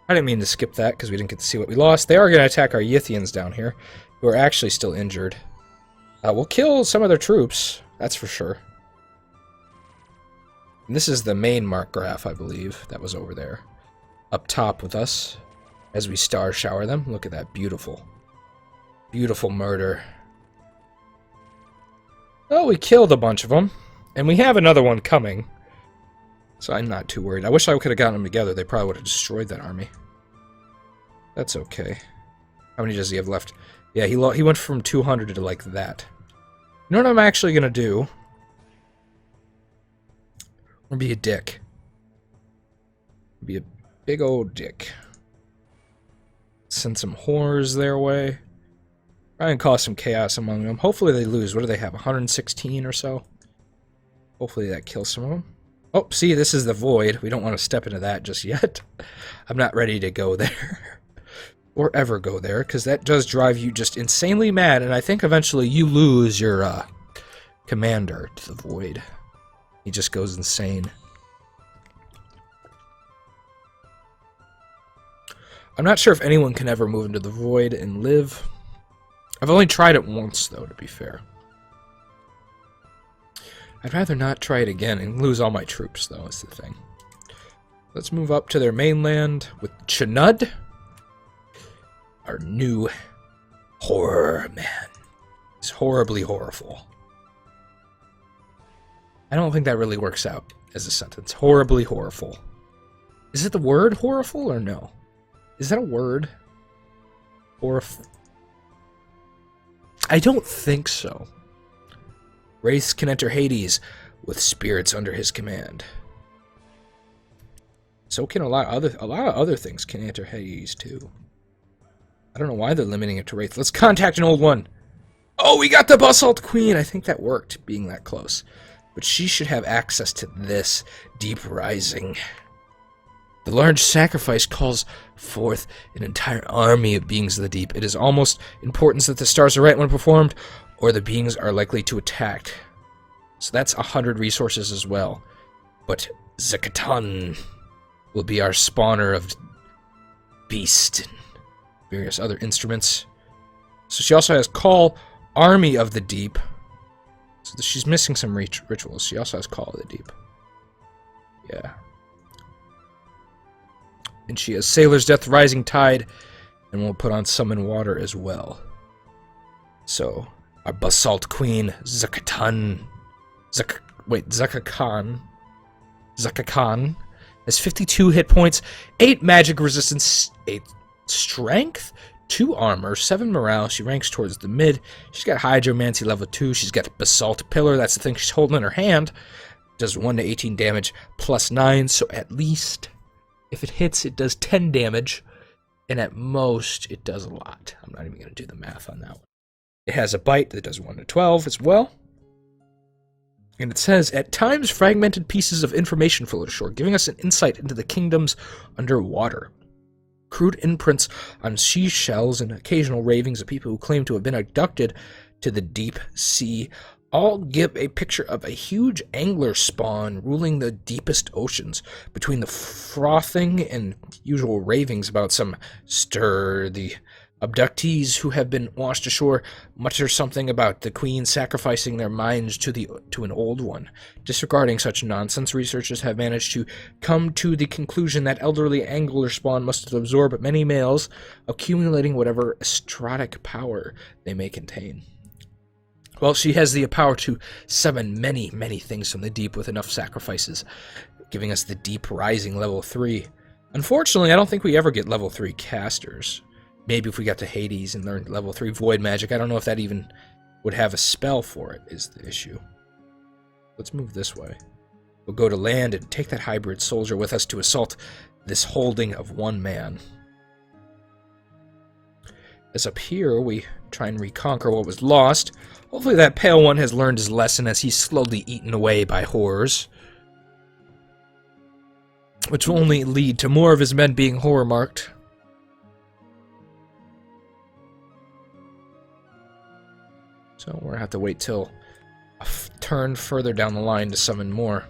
I didn't mean to skip that because we didn't get to see what we lost. They are going to attack our Yithians down here, who are actually still injured. We'll kill some of their troops, that's for sure. And this is the main Markgraf, I believe, that was over there. Up top with us, as we star shower them. Look at that, beautiful. Beautiful murder. Well, we killed a bunch of them, and we have another one coming. So I'm not too worried. I wish I could have gotten them together. They probably would have destroyed that army. That's okay. How many does he have left? Yeah, he went from 200 to like that. You know what I'm actually going to do? I'm going to be a dick. Be a big old dick. Send some horrors their way. Try and cause some chaos among them. Hopefully they lose. What do they have? 116 or so? Hopefully that kills some of them. Oh, see, this is the void. We don't want to step into that just yet. I'm not ready to go there. Or ever go there, because that does drive you just insanely mad, and I think eventually you lose your commander to the void. He just goes insane. I'm not sure if anyone can ever move into the void and live. I've only tried it once, though, to be fair. I'd rather not try it again and lose all my troops, though, is the thing. Let's move up to their mainland with Chanud, our new horror man. He's horribly horrible. I don't think that really works out as a sentence. Horribly horrible. Is it the word horrible or no? Is that a word? Horrible? I don't think so. Wraiths can enter Hades with spirits under his command. So can a lot of other things can enter Hades too. I don't know why they're limiting it to Wraith. Let's contact an old one. Oh, we got the Basalt Queen. I think that worked, being that close. But she should have access to this deep rising. The large sacrifice calls forth an entire army of beings of the deep. It is almost important that the stars are right when performed, or the beings are likely to attack. So that's 100 resources as well. But Zakatan will be our spawner of beast and various other instruments. So she also has Call Army of the Deep. So she's missing some rituals. She also has Call of the Deep. Yeah. And she has Sailor's Death, Rising Tide, and we'll put on Summon Water as well. So, our Basalt Queen, Zakatan, Zakakan has 52 hit points, 8 magic resistance, 8 strength, 2 armor, 7 morale. She ranks towards the mid. She's got Hydromancy level 2. She's got Basalt Pillar. That's the thing she's holding in her hand. Does 1 to 18 damage plus 9, so at least if it hits, it does 10 damage, and at most, it does a lot. I'm not even going to do the math on that one. It has a bite that does 1 to 12 as well. And it says, at times, fragmented pieces of information float ashore, giving us an insight into the kingdoms underwater. Crude imprints on seashells and occasional ravings of people who claim to have been abducted to the deep sea all give a picture of a huge angler spawn ruling the deepest oceans. Between the frothing and usual ravings about some stir, the abductees who have been washed ashore mutter something about the queen sacrificing their minds to an old one. Disregarding such nonsense, researchers have managed to come to the conclusion that elderly angler spawn must absorb many males, accumulating whatever estratic power they may contain. Well, she has the power to summon many, many things from the deep with enough sacrifices, giving us the deep rising level 3. Unfortunately, I don't think we ever get level 3 casters. Maybe if we got to Hades and learned level 3 void magic. I don't know if that even would have a spell for it, is the issue. Let's move this way. We'll go to land and take that hybrid soldier with us to assault this holding of one man. As up here, we try and reconquer what was lost. Hopefully that pale one has learned his lesson as he's slowly eaten away by horrors, which will only lead to more of his men being horror-marked. So we're going to have to wait till a turn further down the line to summon more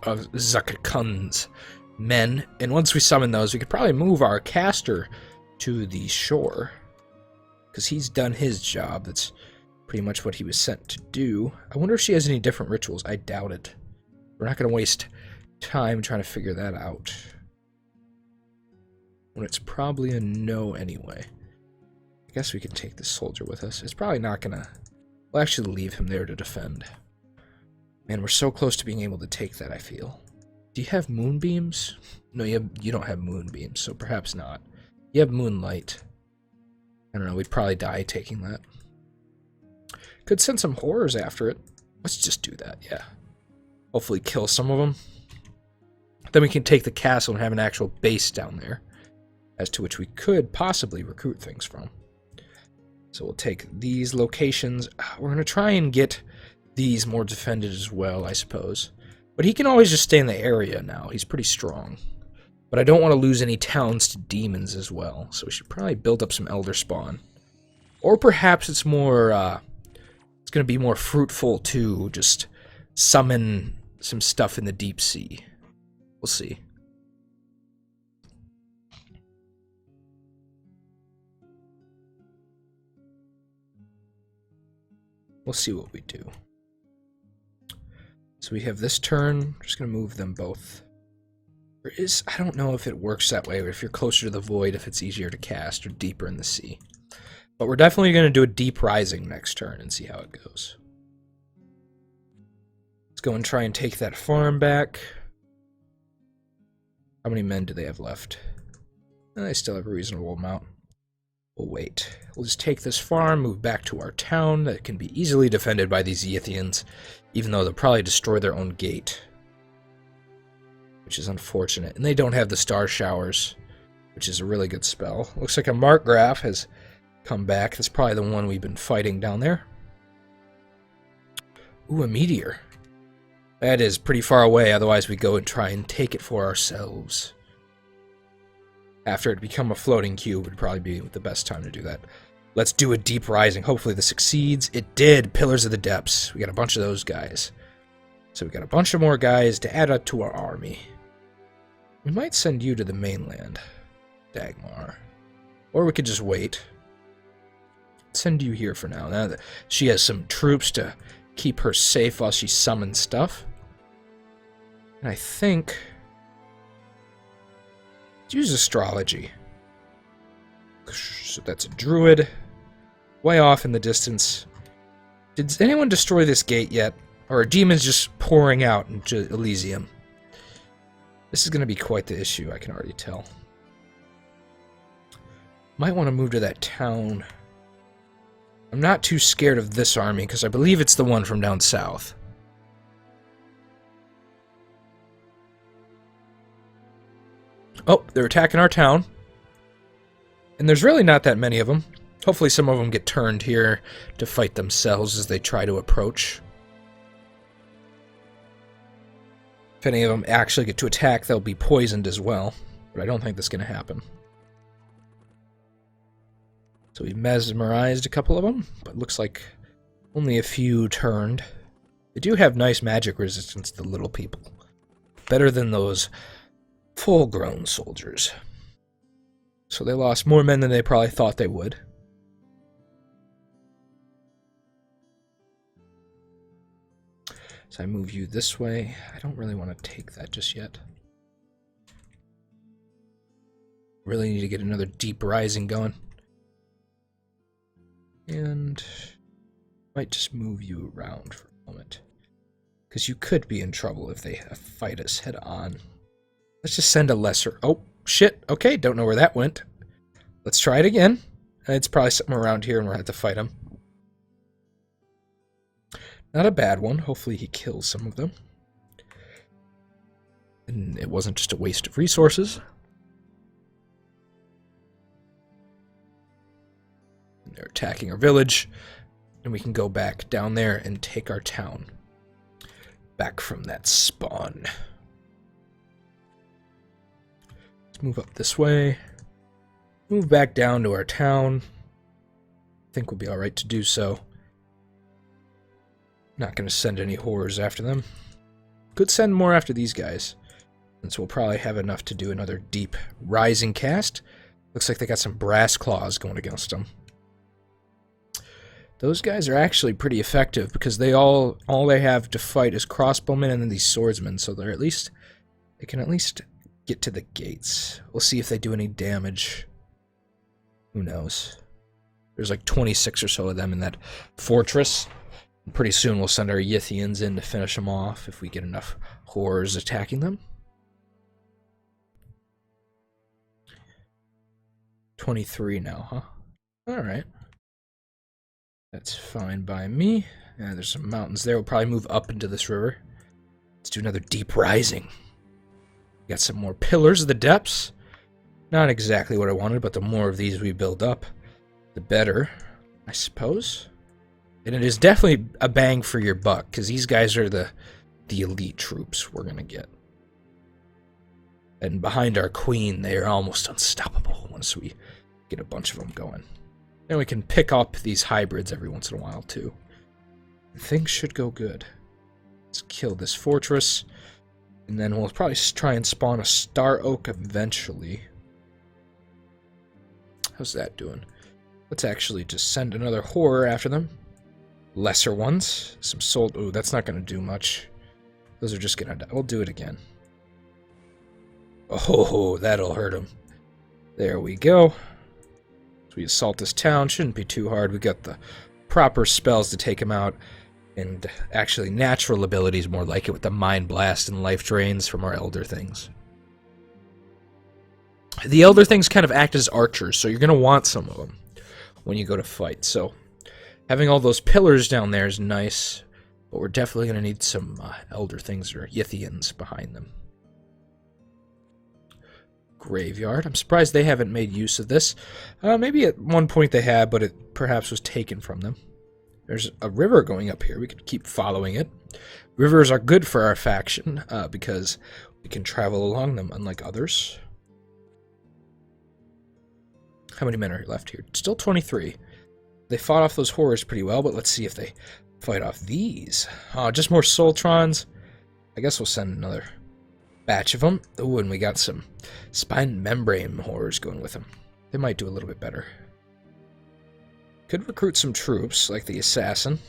of Zakakun's men. And once we summon those, we could probably move our caster to the shore, because he's done his job. That's pretty much what he was sent to do. I wonder if she has any different rituals. I doubt it. We're not going to waste time trying to figure that out, when it's probably a no anyway. I guess we can take this soldier with us. It's probably not going to... We'll actually leave him there to defend. Man, we're so close to being able to take that, I feel. Do you have moonbeams? No, you don't have moonbeams, so perhaps not. You have moonlight. I don't know, we'd probably die taking that. Could send some horrors after it. Let's just do that, yeah. Hopefully kill some of them. Then we can take the castle and have an actual base down there, as to which we could possibly recruit things from. So we'll take these locations. We're going to try and get these more defended as well, I suppose. But he can always just stay in the area now. He's pretty strong. But I don't want to lose any towns to demons as well. So we should probably build up some Elder Spawn. Or perhaps it's more... it's going to be more fruitful to just summon some stuff in the deep sea. We'll see. We'll see what we do. So we have this turn. I'm just going to move them both. I don't know if it works that way, or if you're closer to the void, if it's easier to cast, or deeper in the sea. But we're definitely going to do a deep rising next turn and see how it goes. Let's go and try and take that farm back. How many men do they have left? They still have a reasonable amount. We'll wait. We'll just take this farm, move back to our town that can be easily defended by these Yithians, even though they'll probably destroy their own gate, which is unfortunate. And they don't have the star showers, which is a really good spell. Looks like a Markgraf has come back. That's probably the one we've been fighting down there. Ooh, a meteor. That is pretty far away, otherwise we go and try and take it for ourselves. After it become a floating cube would probably be the best time to do that. Let's do a deep rising. Hopefully this succeeds. It did. Pillars of the Depths. We got a bunch of those guys. So we got a bunch of more guys to add up to our army. We might send you to the mainland, Dagmar. Or we could just wait. Send you here for now. Now that she has some troops to keep her safe while she summons stuff. And I think... let's use astrology. So that's a druid. Way off in the distance. Did anyone destroy this gate yet? Or are demons just pouring out into Elysium? This is going to be quite the issue, I can already tell. Might want to move to that town. I'm not too scared of this army, because I believe it's the one from down south. Oh, they're attacking our town. And there's really not that many of them. Hopefully some of them get turned here to fight themselves as they try to approach. If any of them actually get to attack, they'll be poisoned as well. But I don't think that's going to happen. So we mesmerized a couple of them, but looks like only a few turned. They do have nice magic resistance, the little people. Better than those full-grown soldiers. So they lost more men than they probably thought they would. So I move you this way. I don't really want to take that just yet. Really need to get another deep rising going. And might just move you around for a moment. Because you could be in trouble if they fight us head on. Let's just send a lesser... Oh, shit. Okay, don't know where that went. Let's try it again. It's probably something around here and we'll have to fight him. Not a bad one. Hopefully he kills some of them. And it wasn't just a waste of resources. And they're attacking our village. And we can go back down there and take our town. Back from that spawn. Let's move up this way. Move back down to our town. I think we'll be alright to do so. Not going to send any horrors after them. Could send more after these guys. Since we'll probably have enough to do another deep rising cast. Looks like they got some brass claws going against them. Those guys are actually pretty effective because they all they have to fight is crossbowmen and then these swordsmen, so they can at least get to the gates. We'll see if they do any damage. Who knows? There's like 26 or so of them in that fortress. And pretty soon we'll send our Yithians in to finish them off if we get enough horrors attacking them. 23 now, huh? Alright. That's fine by me. Yeah, there's some mountains there. We'll probably move up into this river. Let's do another deep rising. Got some more pillars of the depths. Not exactly what I wanted, but the more of these we build up, the better, I suppose. And it is definitely a bang for your buck, because these guys are the elite troops we're going to get. And behind our queen, they are almost unstoppable once we get a bunch of them going. And we can pick up these hybrids every once in a while, too. Things should go good. Let's kill this fortress. And then we'll probably try and spawn a Star Oak eventually. How's that doing? Let's actually just send another horror after them. Lesser ones. Some sold... Ooh, that's not going to do much. Those are just going to die. We'll do it again. Oh, that'll hurt them. There we go. We assault this town. Shouldn't be too hard. We got the proper spells to take him out. And actually natural abilities more like it with the Mind Blast and Life Drains from our Elder Things. The Elder Things kind of act as archers, so you're going to want some of them when you go to fight. So having all those pillars down there is nice, but we're definitely going to need some Elder Things or Yithians behind them. Graveyard. I'm surprised they haven't made use of this. Maybe at one point they had, but it perhaps was taken from them. There's a river going up here. We could keep following it. Rivers are good for our faction because we can travel along them, unlike others. How many men are left here? Still 23. They fought off those horrors pretty well, but let's see if they fight off these. Oh, just more Soltrons. I guess we'll send another batch of them. Oh, and we got some spine membrane horrors going with them. They might do a little bit better. Could recruit some troops, like the assassin.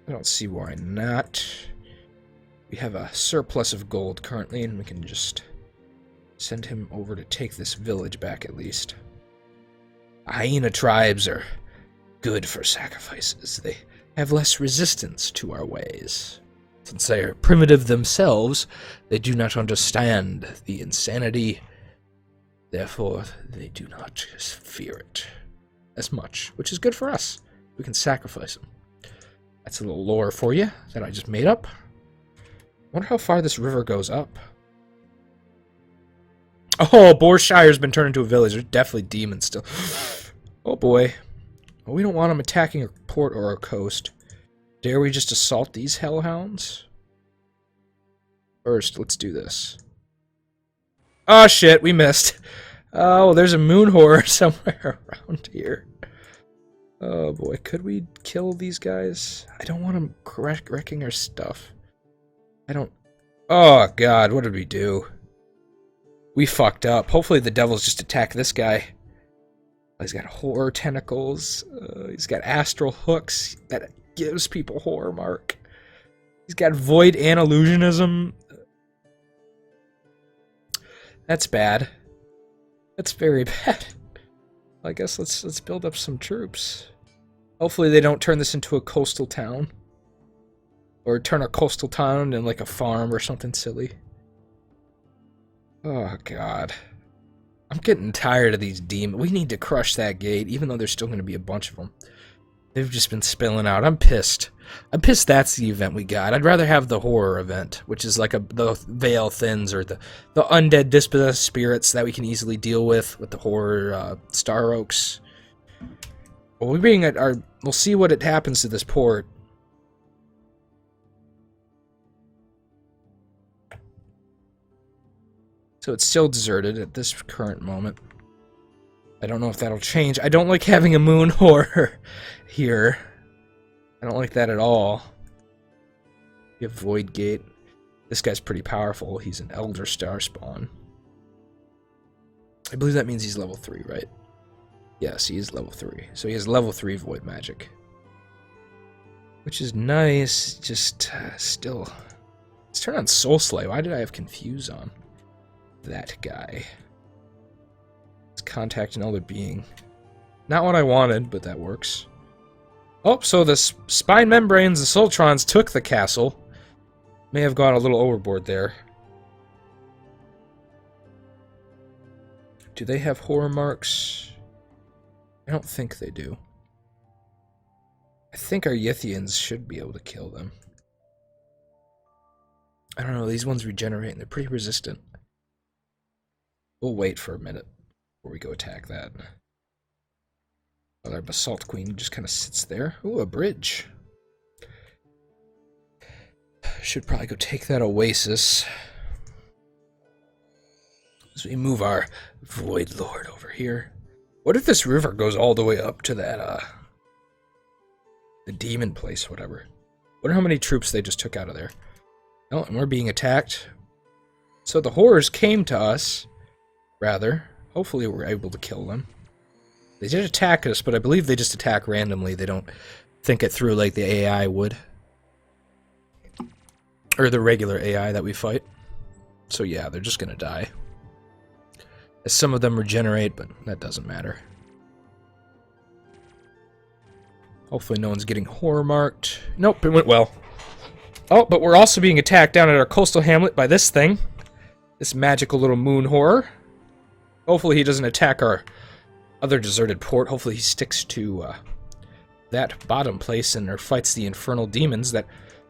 I don't see why not. We have a surplus of gold currently, and we can just send him over to take this village back at least. Hyena tribes are good for sacrifices. They have less resistance to our ways. Since they are primitive themselves, they do not understand the insanity. Therefore, they do not fear it as much, which is good for us. We can sacrifice them. That's a little lore for you that I just made up. Wonder how far this river goes up. Oh, Borshire's been turned into a village. There's definitely demons still. Oh boy. Well, we don't want them attacking a port or a coast. Dare we just assault these hellhounds? First, let's do this. Oh shit, we missed. Oh, there's a moon horror somewhere around here. Oh boy, could we kill these guys? I don't want them wrecking our stuff. I don't... Oh god, what did we do? We fucked up. Hopefully the devils just attack this guy. He's got horror tentacles. He's got astral hooks that gives people horror mark. He's got void and illusionism. That's bad. That's very bad. I guess let's build up some troops. Hopefully they don't turn this into a coastal town. Or turn a coastal town into like a farm or something silly. Oh god. I'm getting tired of these demons. We need to crush that gate, even though there's still going to be a bunch of them. They've just been spilling out. I'm pissed. I'm pissed that's the event we got. I'd rather have the horror event, which is like the veil thins, or the undead dispossessed spirits that we can easily deal with the horror star oaks. Well, we're being at our... We'll see what it happens to this port. So it's still deserted at this current moment. I don't know if that'll change. I don't like having a moon horror here. I don't like that at all. We have Void Gate. This guy's pretty powerful. He's an Elder Star spawn. I believe that means he's level 3, right? Yes, he is level 3. So he has level 3 Void Magic. Which is nice, just still... Let's turn on Soul Slay. Why did I have Confuse on? That guy. Let's contact another being. Not what I wanted, but that works. Oh, so the spine membranes, the Sultrons took the castle. May have gone a little overboard there. Do they have horror marks? I don't think they do. I think our Yithians should be able to kill them. I don't know, these ones regenerate and they're pretty resistant. We'll wait for a minute before we go attack that. Well, our Basalt Queen just kind of sits there. Ooh, a bridge. Should probably go take that Oasis. As we move our Void Lord over here. What if this river goes all the way up to that, the demon place, whatever. Wonder how many troops they just took out of there. Oh, and we're being attacked. So the horrors came to us. Rather. Hopefully we're able to kill them. They did attack us, but I believe they just attack randomly. They don't think it through like the AI would. Or the regular AI that we fight. So yeah, they're just gonna die. As some of them regenerate, but that doesn't matter. Hopefully no one's getting horror marked. Nope, it went well. Oh, but we're also being attacked down at our coastal hamlet by this thing. This magical little moon horror. Hopefully he doesn't attack our other deserted port. Hopefully he sticks to that bottom place and or fights the infernal demons that...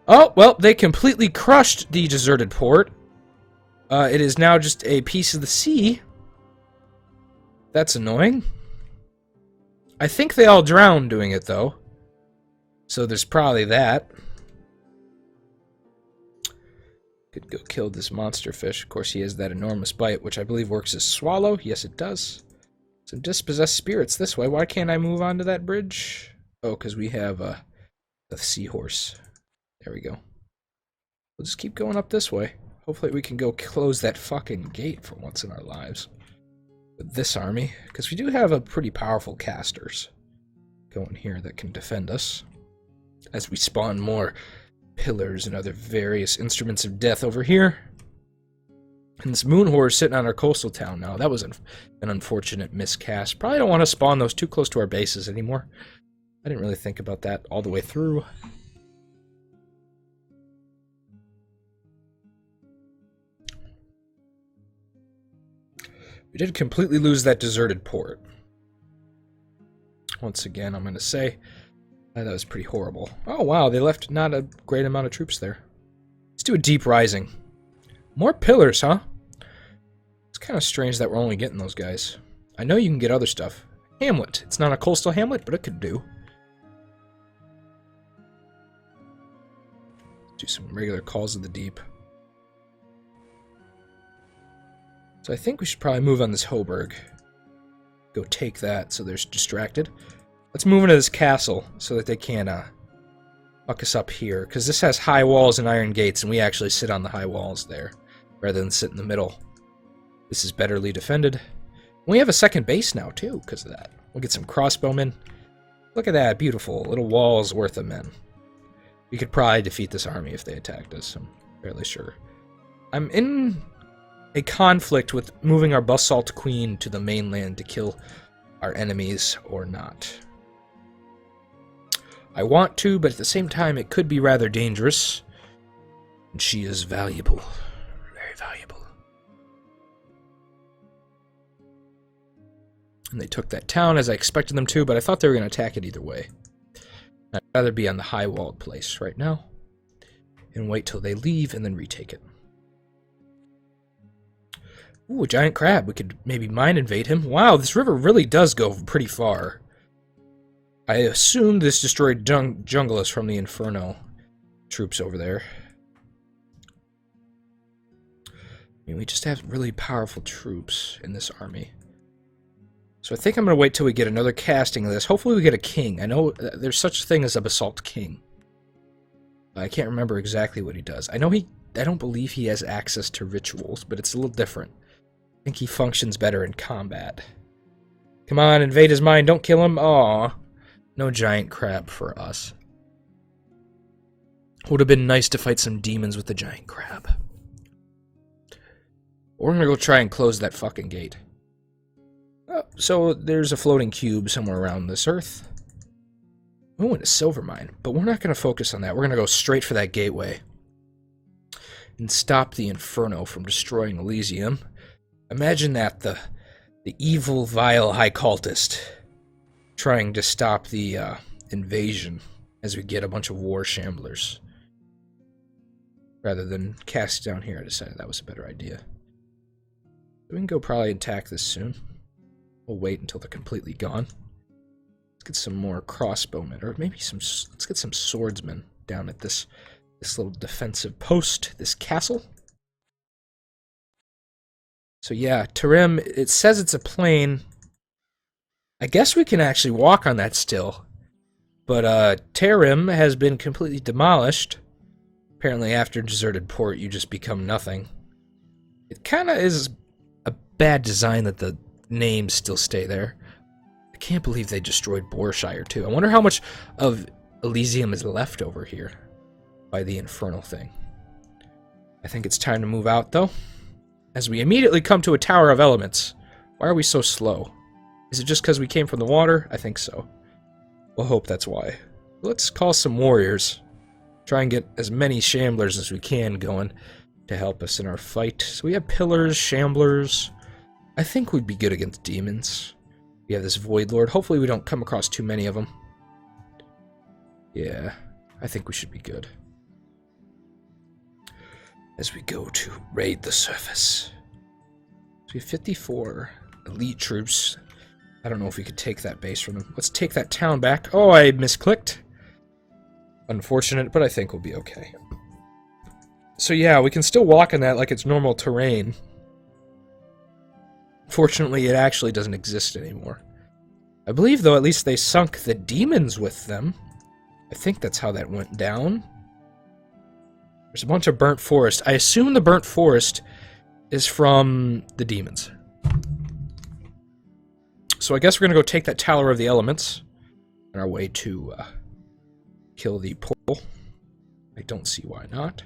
Oh, well, they completely crushed the deserted port. It is now just a piece of the sea. That's annoying. I think they all drowned doing it, though. So there's probably that. Could go kill this monster fish. Of course, he has that enormous bite, which I believe works as swallow. Yes, it does. Some dispossessed spirits this way. Why can't I move onto that bridge? Oh, because we have a seahorse. There we go. We'll just keep going up this way. Hopefully we can go close that fucking gate for once in our lives. With this army. Because we do have a pretty powerful casters going here that can defend us. As we spawn more pillars and other various instruments of death over here. And this moon horror is sitting on our coastal town now. That was an unfortunate miscast. Probably don't want to spawn those too close to our bases anymore. I didn't really think about that all the way through. We did completely lose that deserted port. Once again, I'm going to say that was pretty horrible. Oh, wow, they left not a great amount of troops there. Let's do a deep rising. More pillars, huh? It's kind kind of strange that we're only getting those guys. I know you can get other stuff. Hamlet. It's not a coastal hamlet, but it could do. Do some regular calls of the deep. So I think we should probably move on this Hoburg. Go take that so they're distracted. Let's move into this castle so that they can't fuck us up here. Because this has high walls and iron gates, and we actually sit on the high walls there rather than sit in the middle. This is betterly defended. We have a second base now, too, because of that. We'll get some crossbowmen. Look at that, beautiful. Little walls worth of men. We could probably defeat this army if they attacked us, I'm fairly sure. I'm in a conflict with moving our Basalt Queen to the mainland to kill our enemies or not. I want to, but at the same time it could be rather dangerous. And she is valuable. Very valuable. And they took that town as I expected them to, but I thought they were going to attack it either way. I'd rather be on the high-walled place right now and wait till they leave and then retake it. Ooh, a giant crab. We could maybe mine invade him. Wow, this river really does go pretty far. I assume this destroyed jungle is from the Infernal troops over there. I mean, we just have really powerful troops in this army. So I think I'm going to wait till we get another casting of this. Hopefully we get a king. I know there's such a thing as a Basalt King. I can't remember exactly what he does. I don't believe he has access to rituals, but it's a little different. I think he functions better in combat. Come on, invade his mind. Don't kill him. Aww. No giant crab for us. Would have been nice to fight some demons with the giant crab. We're going to go try and close that fucking gate. So there's a floating cube somewhere around this earth. Oh, and a silver mine. But we're not going to focus on that. We're going to go straight for that gateway. And stop the Inferno from destroying Elysium. Imagine that, the evil, vile High Cultist trying to stop the invasion as we get a bunch of war shamblers. Rather than cast down here, I decided that was a better idea. We can go probably attack this soon. We'll wait until they're completely gone. Let's get some more crossbowmen, or maybe let's get some swordsmen down at this little defensive post, this castle. So yeah, Tarim, it says it's a plain. I guess we can actually walk on that still. But Tarim has been completely demolished. Apparently after deserted port, you just become nothing. It kind of is a bad design that the names still stay there. I can't believe they destroyed Borshire too. I wonder how much of Elysium is left over here by the Infernal thing. I think it's time to move out though, as we immediately come to a Tower of Elements. Why are we so slow? Is it just because we came from the water? I think so. We'll hope that's why. Let's call some warriors. Try and get as many shamblers as we can going to help us in our fight. So we have pillars, shamblers. I think we'd be good against demons. We have this Void Lord. Hopefully we don't come across too many of them. Yeah, I think we should be good. As we go to raid the surface. So we have 54 elite troops. I don't know if we could take that base from them. Let's take that town back. Oh, I misclicked. Unfortunate, but I think we'll be okay. So yeah, we can still walk on that like it's normal terrain. Fortunately, it actually doesn't exist anymore. I believe, though, at least they sunk the demons with them. I think that's how that went down. There's a bunch of burnt forest. I assume the burnt forest is from the demons. So I guess we're going to go take that Tower of the Elements on our way to kill the portal. I don't see why not.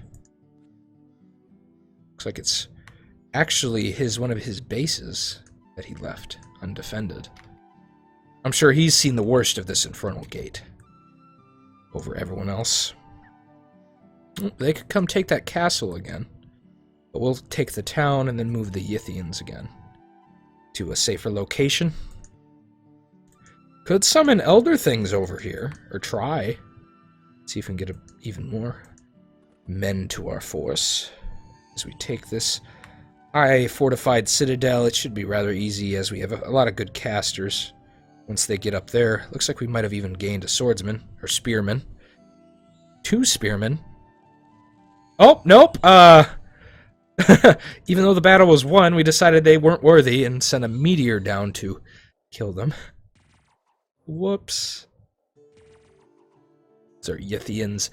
Looks like it's actually one of his bases that he left undefended. I'm sure he's seen the worst of this Infernal Gate over everyone else. They could come take that castle again, but we'll take the town and then move the Yithians again to a safer location. Could summon elder things over here, or try. See if we can get even more men to our force as we take this high fortified citadel. It should be rather easy as we have a lot of good casters once they get up there. Looks like we might have even gained a swordsman or spearman. 2 spearmen. Oh, nope. Even though the battle was won, we decided they weren't worthy and sent a meteor down to kill them. Whoops. So our Yithians,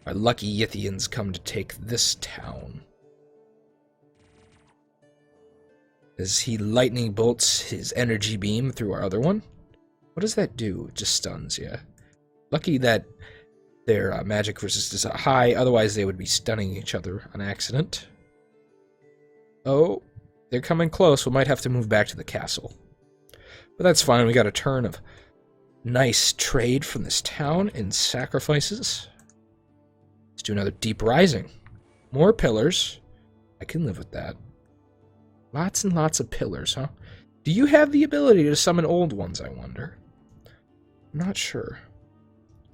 our lucky Yithians come to take this town. As he lightning bolts his energy beam through our other one. What does that do? It just stuns, yeah. Lucky that their magic resistance is high, otherwise they would be stunning each other on accident. Oh, they're coming close. We might have to move back to the castle. But that's fine. We got a turn of nice trade from this town in sacrifices. Let's do another deep rising. More pillars. I can live with that. Lots and lots of pillars, huh? Do you have the ability to summon old ones, I wonder? I'm not sure.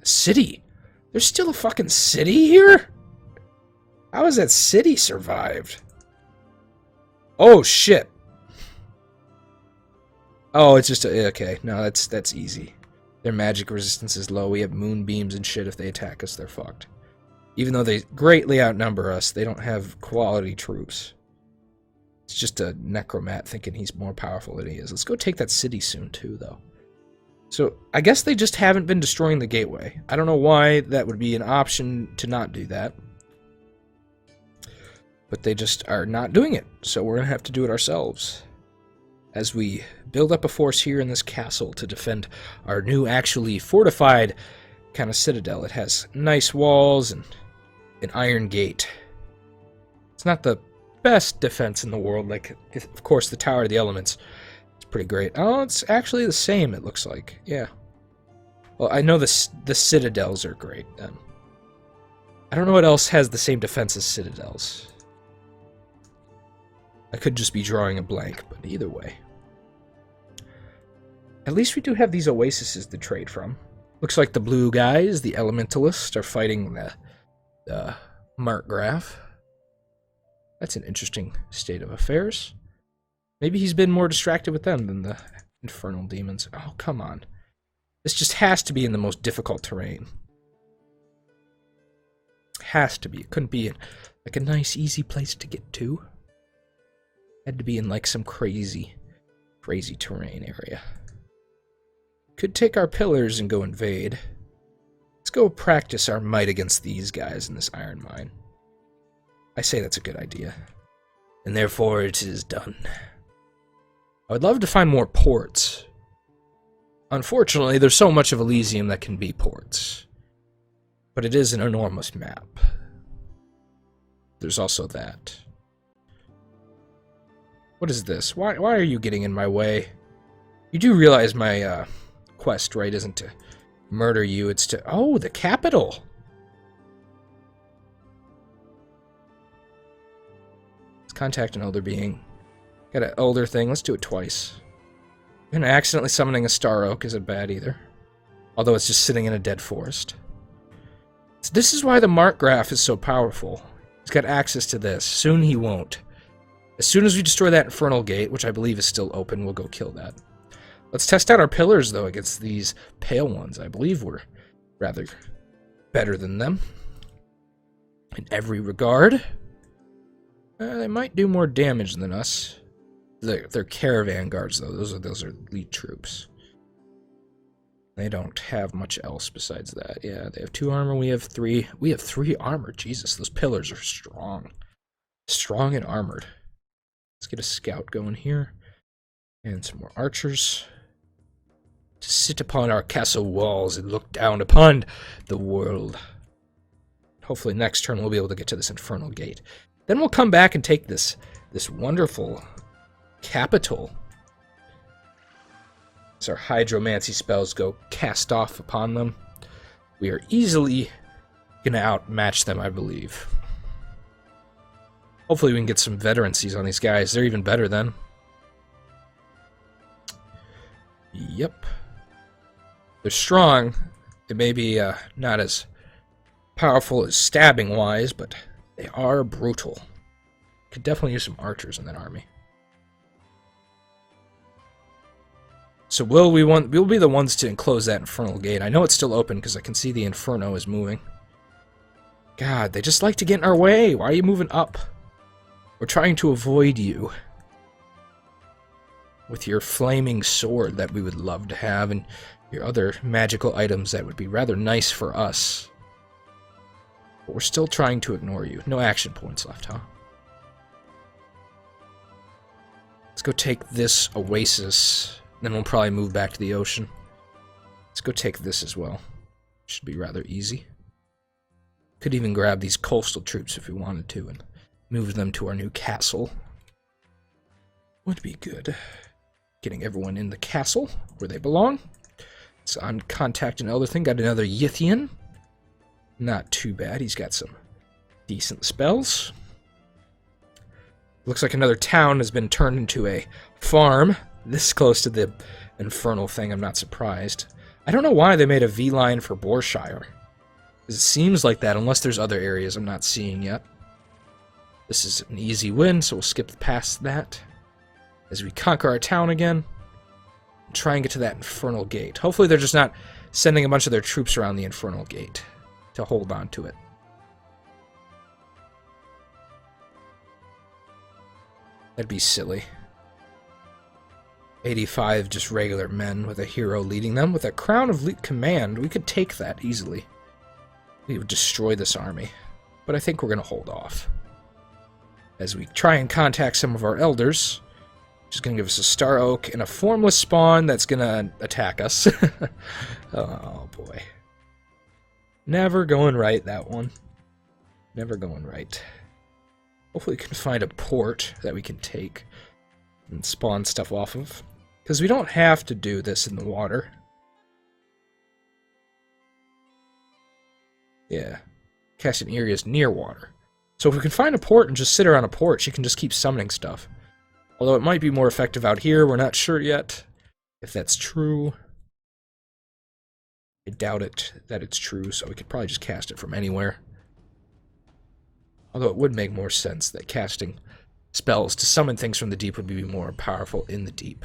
A city? There's still a fucking city here? How has that city survived? Oh, shit. Oh, it's just a... Okay, no, that's easy. Their magic resistance is low. We have moonbeams and shit. If they attack us, they're fucked. Even though they greatly outnumber us, they don't have quality troops. It's just a necromat thinking he's more powerful than he is. Let's go take that city soon, too, though. So, I guess they just haven't been destroying the gateway. I don't know why that would be an option to not do that. But they just are not doing it, so we're going to have to do it ourselves. As we build up a force here in this castle to defend our new, actually fortified kind of citadel. It has nice walls and an iron gate. It's not the best defense in the world, like, of course, the Tower of the Elements. It's pretty great. Oh, it's actually the same, it looks like. Yeah. Well, I know the citadels are great, then. I don't know what else has the same defense as citadels. I could just be drawing a blank, but either way. At least we do have these oases to trade from. Looks like the blue guys, the elementalists, are fighting the Markgraf. That's an interesting state of affairs. Maybe he's been more distracted with them than the infernal demons. Oh, come on. This just has to be in the most difficult terrain. Has to be. It couldn't be in, like, a nice, easy place to get to. Had to be in, like, some crazy, crazy terrain area. Could take our pillars and go invade. Let's go practice our might against these guys in this iron mine. I say that's a good idea. And therefore it is done. I would love to find more ports. Unfortunately, there's so much of Elysium that can be ports. But it is an enormous map. There's also that. What is this? Why are you getting in my way? You do realize my quest, right, isn't to murder you, it's to... Oh, the capital! Let's contact an elder being. Got an elder thing, let's do it twice. And accidentally summoning a star oak isn't bad either. Although it's just sitting in a dead forest. So this is why the Markgraf is so powerful. He's got access to this. Soon he won't. As soon as we destroy that infernal gate, which I believe is still open, we'll go kill that. Let's test out our pillars, though, against these pale ones. I believe we're rather better than them. In every regard. They might do more damage than us. They're caravan guards, though. Those are elite troops. They don't have much else besides that. Yeah, they have 2 armor. We have 3. We have 3 armor. Jesus, those pillars are strong. Strong and armored. Let's get a scout going here. And some more archers. To sit upon our castle walls and look down upon the world. Hopefully next turn we'll be able to get to this infernal gate. Then we'll come back and take this wonderful capital. As our hydromancy spells go cast off upon them, we are easily going to outmatch them, I believe. Hopefully we can get some veterancies on these guys. They're even better then. Yep. They're strong. They may be not as powerful as stabbing-wise, but they are brutal. Could definitely use some archers in that army. So we'll be the ones to enclose that infernal gate. I know it's still open because I can see the Inferno is moving. God, they just like to get in our way. Why are you moving up? We're trying to avoid you. With your flaming sword that we would love to have, and your other magical items that would be rather nice for us. But we're still trying to ignore you. No action points left, huh? Let's go take this oasis. Then we'll probably move back to the ocean. Let's go take this as well. Should be rather easy. Could even grab these coastal troops if we wanted to and move them to our new castle. Would be good. Getting everyone in the castle where they belong. So I'm contacting another thing. Got another Yithian. Not too bad. He's got some decent spells. Looks like another town has been turned into a farm. This close to the infernal thing, I'm not surprised. I don't know why they made a V-line for Borshire. It seems like that, unless there's other areas I'm not seeing yet. This is an easy win, so we'll skip past that. As we conquer our town again, and try and get to that infernal gate. Hopefully they're just not sending a bunch of their troops around the infernal gate to hold on to it. That'd be silly. 85 just regular men with a hero leading them. With a crown of command, we could take that easily. We would destroy this army. But I think we're going to hold off. As we try and contact some of our elders. Which is going to give us a Star Oak and a formless spawn that's going to attack us. Oh boy. Never going right, that one. Never going right. Hopefully we can find a port that we can take and spawn stuff off of. Because we don't have to do this in the water. Yeah. Casting areas near water. So if we can find a port and just sit around a port, she can just keep summoning stuff. Although it might be more effective out here, we're not sure yet if that's true. I doubt it that it's true, so we could probably just cast it from anywhere. Although it would make more sense that casting spells to summon things from the deep would be more powerful in the deep.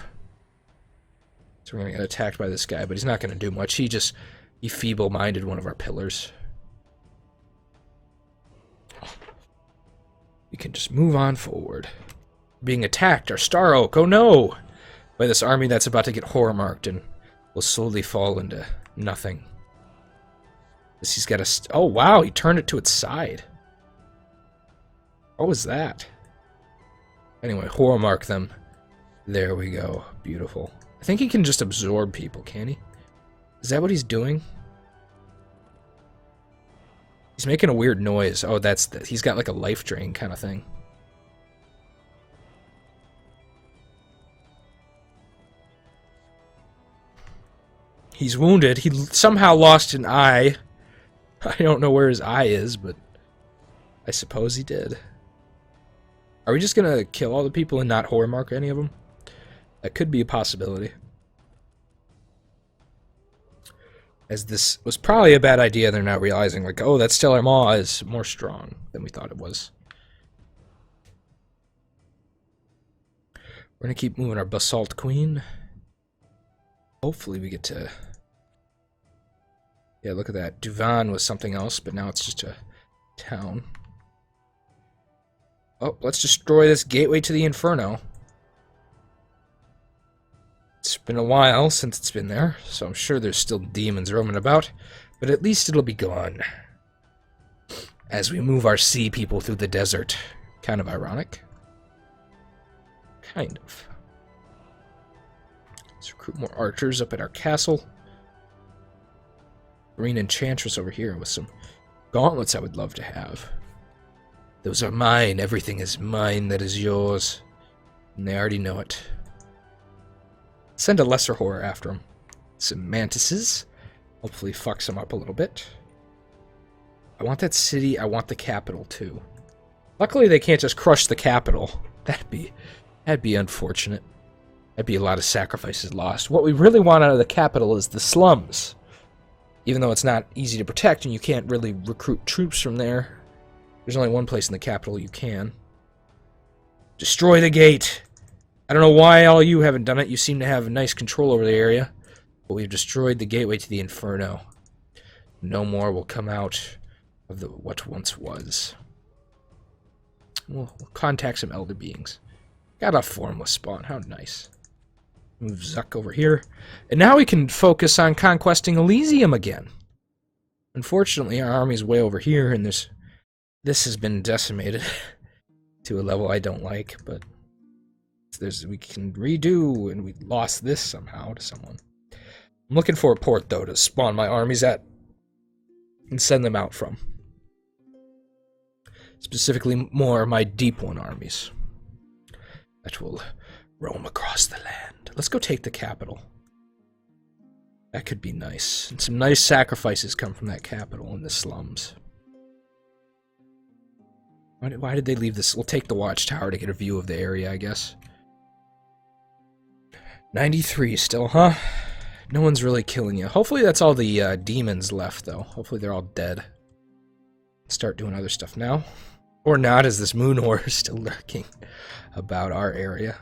So we're going to get attacked by this guy, but he's not going to do much. He feeble-minded one of our pillars. We can just move on forward. Being attacked, our Star Oak, oh no! By this army that's about to get horror-marked and will slowly fall into nothing. He's got a... Oh wow, he turned it to its side. What was that? Anyway, horror-mark them. There we go. Beautiful. I think he can just absorb people, can he? Is that what he's doing? He's making a weird noise. Oh, he's got like a life drain kind of thing. He's wounded. He somehow lost an eye. I don't know where his eye is, but I suppose he did. Are we just gonna kill all the people and not horror mark any of them? That could be a possibility. As this was probably a bad idea, they're now realizing, like, oh, that Stellar Maw is more strong than we thought it was. We're gonna keep moving our Basalt Queen. Hopefully we get to... Yeah, look at that. Duvan was something else, but now it's just a town. Oh, let's destroy this gateway to the Inferno. It's been a while since it's been there, so I'm sure there's still demons roaming about, but at least it'll be gone. As we move our sea people through the desert. Kind of ironic. Kind of. Let's recruit more archers up at our castle. Green Enchantress over here with some gauntlets I would love to have. Those are mine. Everything is mine that is yours. And they already know it. Send a lesser horror after him. Some mantises. Hopefully fucks him up a little bit. I want that city. I want the capital too. Luckily they can't just crush the capital. That'd be unfortunate. That'd be a lot of sacrifices lost. What we really want out of the capital is the slums. Even though it's not easy to protect and you can't really recruit troops from there. There's only one place in the capital you can. Destroy the gate. I don't know why all you haven't done it. You seem to have nice control over the area. But we've destroyed the gateway to the Inferno. No more will come out of what once was. We'll contact some elder beings. Got a formless spawn. How nice. Move Zuck over here. And now we can focus on conquesting Elysium again. Unfortunately, our army's way over here, and this has been decimated to a level I don't like, but we can redo, and we lost this somehow to someone. I'm looking for a port, though, to spawn my armies at and send them out from. Specifically, more of my Deep One armies that will roam across the land. Let's go take the capital. That could be nice. And some nice sacrifices come from that capital in the slums. Why did they leave this? We'll take the watchtower to get a view of the area, I guess. 93 still, huh? No one's really killing you. Hopefully that's all the demons left, though. Hopefully they're all dead. Start doing other stuff now. Or not, as this moon whore is still lurking about our area.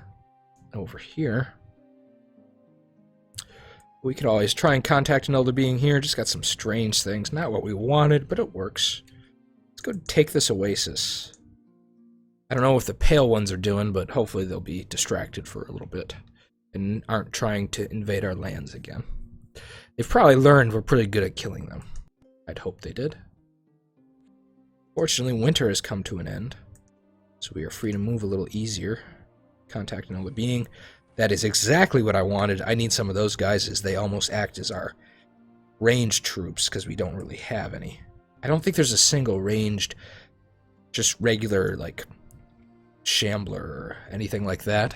Over here. We could always try and contact an elder being here. Just got some strange things. Not what we wanted, but it works. Let's go take this oasis. I don't know what the pale ones are doing, but hopefully they'll be distracted for a little bit and aren't trying to invade our lands again. They've probably learned we're pretty good at killing them. I'd hope they did. Fortunately, winter has come to an end, so we are free to move a little easier. Contact an elder being. That is exactly what I wanted. I need some of those guys, as they almost act as our ranged troops, because we don't really have any. I don't think there's a single ranged, just regular, like, shambler or anything like that.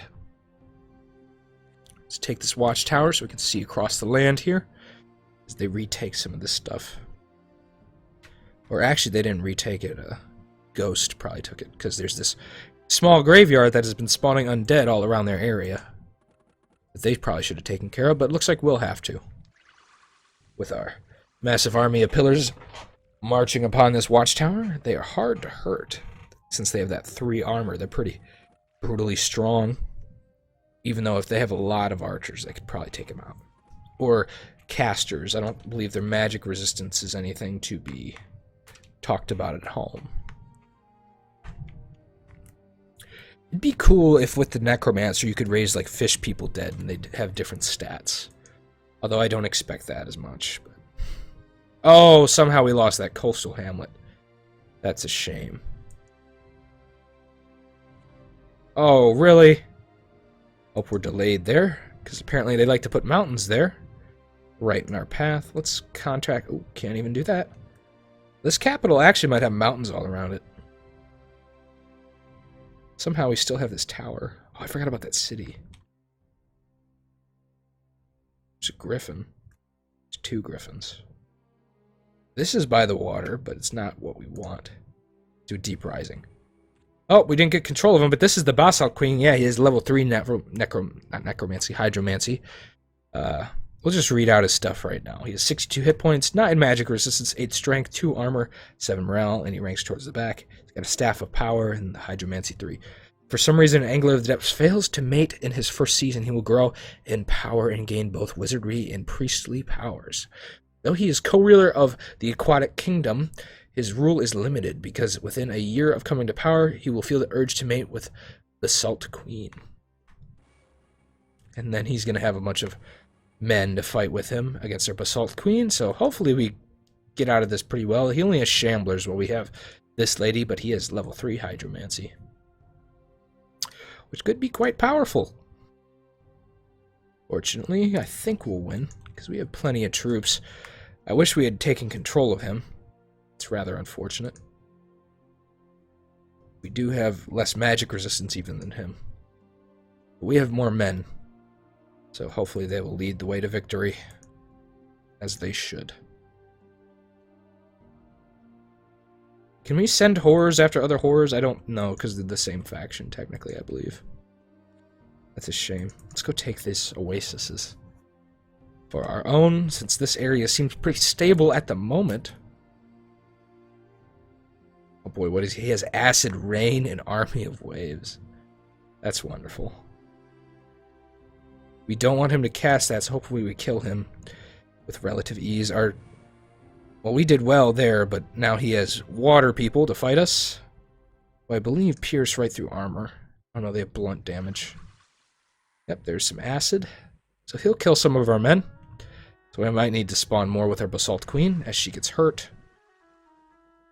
Let's take this watchtower so we can see across the land here, as they retake some of this stuff. Or actually, they didn't retake it. Ghost probably took it, because there's this small graveyard that has been spawning undead all around their area. That they probably should have taken care of, but it looks like we'll have to. With our massive army of pillars marching upon this watchtower, they are hard to hurt. Since they have that 3 armor, they're pretty brutally strong. Even though if they have a lot of archers, they could probably take them out. Or casters. I don't believe their magic resistance is anything to be talked about at home. It'd be cool if with the necromancer you could raise like fish people dead and they'd have different stats. Although I don't expect that as much. But... oh, somehow we lost that coastal hamlet. That's a shame. Oh, really? Hope we're delayed there, because apparently they like to put mountains there. Right in our path. Let's contact... oh, can't even do that. This capital actually might have mountains all around it. Somehow we still have this tower. Oh, I forgot about that city. There's a griffin. There's 2 griffins. This is by the water, but it's not what we want. Do deep rising. Oh, we didn't get control of him, but this is the Basalt Queen. Yeah, he is level 3 necromancy, hydromancy. We'll just read out his stuff right now. He has 62 hit points, 9 magic resistance, 8 strength, 2 armor, 7 morale, and he ranks towards the back. He's got a staff of power and the hydromancy 3. For some reason, Angler of the Depths fails to mate in his first season. He will grow in power and gain both wizardry and priestly powers. Though he is co-ruler of the Aquatic Kingdom, his rule is limited because within a year of coming to power, he will feel the urge to mate with the Salt Queen. And then he's going to have a bunch of men to fight with him against our Basalt Queen, so hopefully we get out of this pretty well. He only has Shamblers while we have this lady, but he has level 3 hydromancy, which could be quite powerful. Fortunately, I think we'll win, because we have plenty of troops. I wish we had taken control of him. It's rather unfortunate. We do have less magic resistance even than him. But we have more men. So hopefully they will lead the way to victory. As they should. Can we send horrors after other horrors? I don't know, because they're the same faction, technically, I believe. That's a shame. Let's go take these oases for our own, since this area seems pretty stable at the moment. Oh boy, what is he? He has Acid Rain and Army of Waves. That's wonderful. We don't want him to cast that, so hopefully we kill him with relative ease. Well, we did well there, but now he has water people to fight us. Well, I believe pierce right through armor. Oh no, they have blunt damage. Yep, there's some acid. So he'll kill some of our men. So we might need to spawn more with our Basalt Queen as she gets hurt.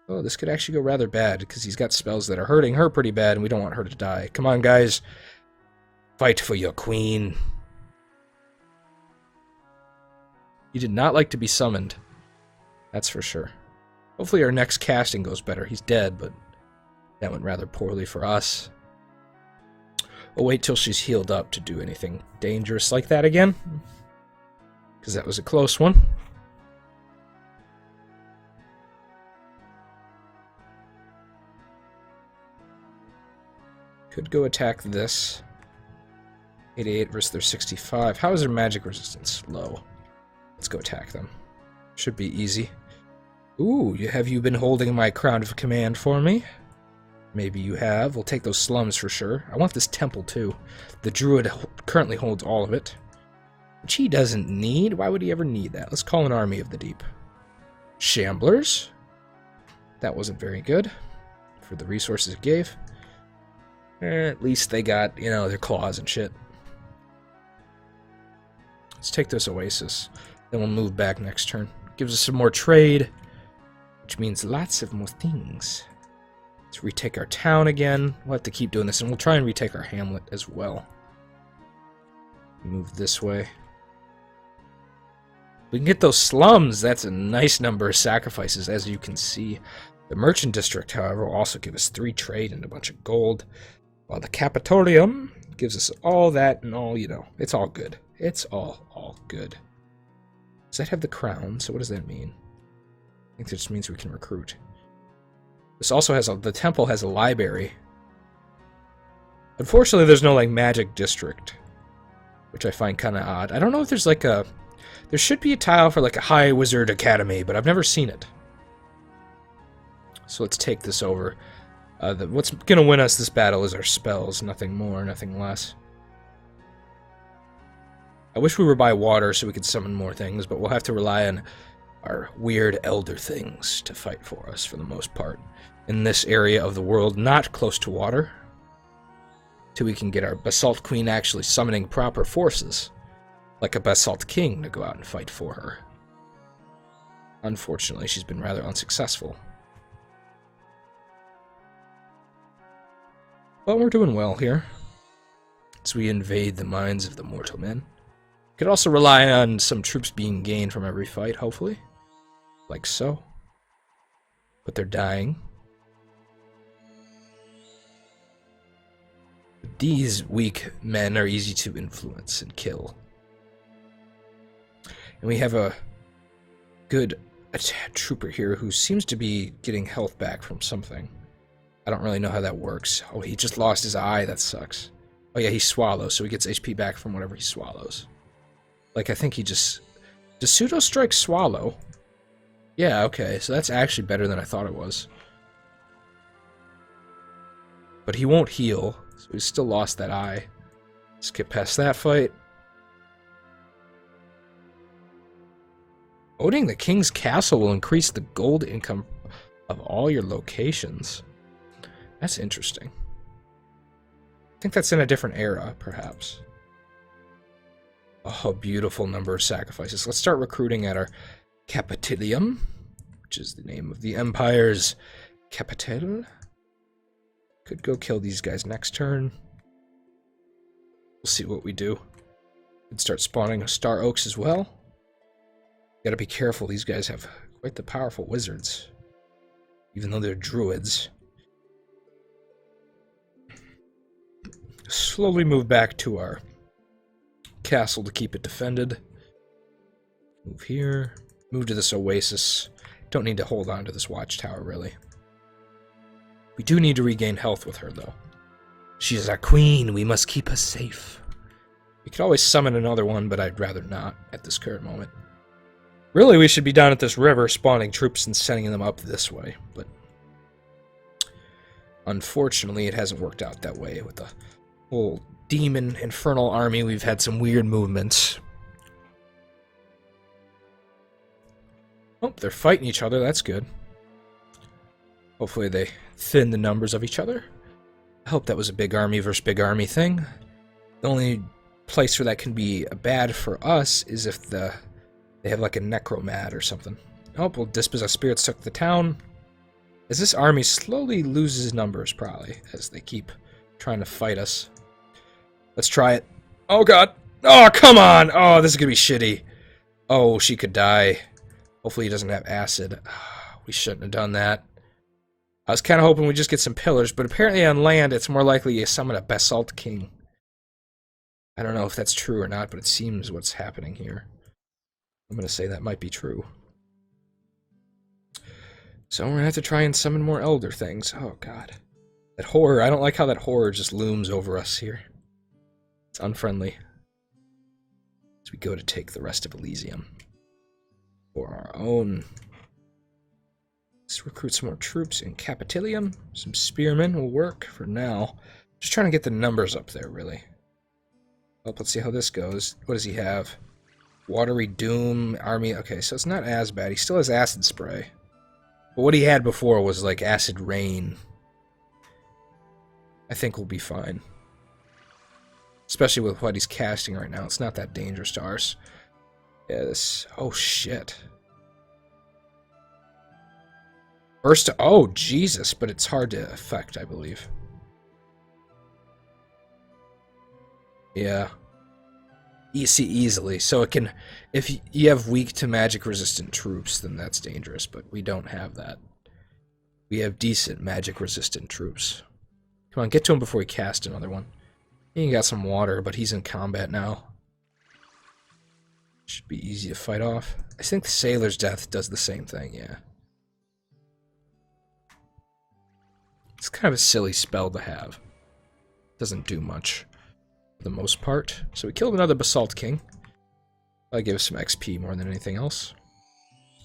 Oh, this could actually go rather bad, because he's got spells that are hurting her pretty bad, and we don't want her to die. Come on, guys. Fight for your queen. He did not like to be summoned. That's for sure. Hopefully our next casting goes better. He's dead, but that went rather poorly for us. I'll wait till she's healed up to do anything dangerous like that again, because that was a close one. Could go attack this. 88 versus their 65. How is their magic resistance? Low. Let's go attack them. Should be easy. Ooh, have you been holding my crown of command for me? Maybe you have. We'll take those slums for sure. I want this temple too. The druid currently holds all of it, which he doesn't need. Why would he ever need that? Let's call an army of the deep. Shamblers. That wasn't very good for the resources it gave. At least they got, you know, their claws and shit. Let's take this oasis. Then we'll move back next turn. Gives us some more trade, which means lots of more things. Let's retake our town again. We'll have to keep doing this, and we'll try and retake our hamlet as well. Move this way. We can get those slums. That's a nice number of sacrifices, as you can see. The merchant district, however, will also give us 3 trade and a bunch of gold. While the Capitolium gives us all that and all, you know, it's all good. It's all good. Does that have the crown? So what does that mean? I think that just means we can recruit. This also has the temple has a library. Unfortunately, there's no, like, magic district, which I find kind of odd. I don't know if there's, like, there should be a tile for, like, a high wizard academy, but I've never seen it. So let's take this over. What's going to win us this battle is our spells, nothing more, nothing less. I wish we were by water so we could summon more things, but we'll have to rely on our weird elder things to fight for us for the most part. In this area of the world, not close to water, till we can get our Basalt Queen actually summoning proper forces, like a Basalt King, to go out and fight for her. Unfortunately, she's been rather unsuccessful. But we're doing well here, as we invade the minds of the mortal men. Could also rely on some troops being gained from every fight, hopefully. Like so. But they're dying. These weak men are easy to influence and kill. And we have a good trooper here who seems to be getting health back from something. I don't really know how that works. Oh, he just lost his eye. That sucks. Oh yeah, he swallows, so he gets HP back from whatever he swallows. Like, I think he just... Does Pseudo Strike swallow? Yeah, okay, so that's actually better than I thought it was. But he won't heal, so he's still lost that eye. Let's get past that fight. Owning the King's Castle will increase the gold income of all your locations. That's interesting. I think that's in a different era, perhaps. Oh, beautiful number of sacrifices. Let's start recruiting at our Capitolium, which is the name of the Empire's capital. Could go kill these guys next turn. We'll see what we do. Could start spawning Star Oaks as well. Gotta be careful, these guys have quite the powerful wizards, even though they're druids. Slowly move back to our castle to keep it defended. Move here. Move to this oasis. Don't need to hold on to this watchtower, really. We do need to regain health with her, though. She is our queen. We must keep her safe. We could always summon another one, but I'd rather not at this current moment. Really, we should be down at this river spawning troops and sending them up this way, but unfortunately it hasn't worked out that way with the whole demon infernal army, we've had some weird movements. Oh, they're fighting each other. That's good. Hopefully they thin the numbers of each other. I hope that was a big army versus big army thing. The only place where that can be bad for us is if they have like a necromat or something. Oh, well, dispossessed spirits took the town. As this army slowly loses numbers, probably, as they keep trying to fight us. Let's try it. Oh, God. Oh, come on. Oh, this is going to be shitty. Oh, she could die. Hopefully he doesn't have acid. We shouldn't have done that. I was kind of hoping we'd just get some pillars, but apparently on land it's more likely you summon a Basalt King. I don't know if that's true or not, but it seems what's happening here. I'm going to say that might be true. So we're going to have to try and summon more Elder things. Oh, God. That horror, I don't like how that horror just looms over us here. It's unfriendly. As we go to take the rest of Elysium. For our own. Let's recruit some more troops in Capitilium. Some spearmen will work for now. Just trying to get the numbers up there, really. Well, let's see how this goes. What does he have? Watery Doom, Army. Okay, so it's not as bad. He still has Acid Spray. But what he had before was like Acid Rain. I think we'll be fine. Especially with what he's casting right now. It's not that dangerous to ours. Yeah, this... Oh, shit. Burst... Oh, Jesus. But it's hard to affect, I believe. Yeah. Easily. So it can... If you have weak to magic-resistant troops, then that's dangerous. But we don't have that. We have decent magic-resistant troops. Come on, get to him before we cast another one. He got some water, but he's in combat now. Should be easy to fight off. I think Sailor's Death does the same thing, yeah. It's kind of a silly spell to have. Doesn't do much, for the most part. So we killed another Basalt King. That'll give us some XP more than anything else.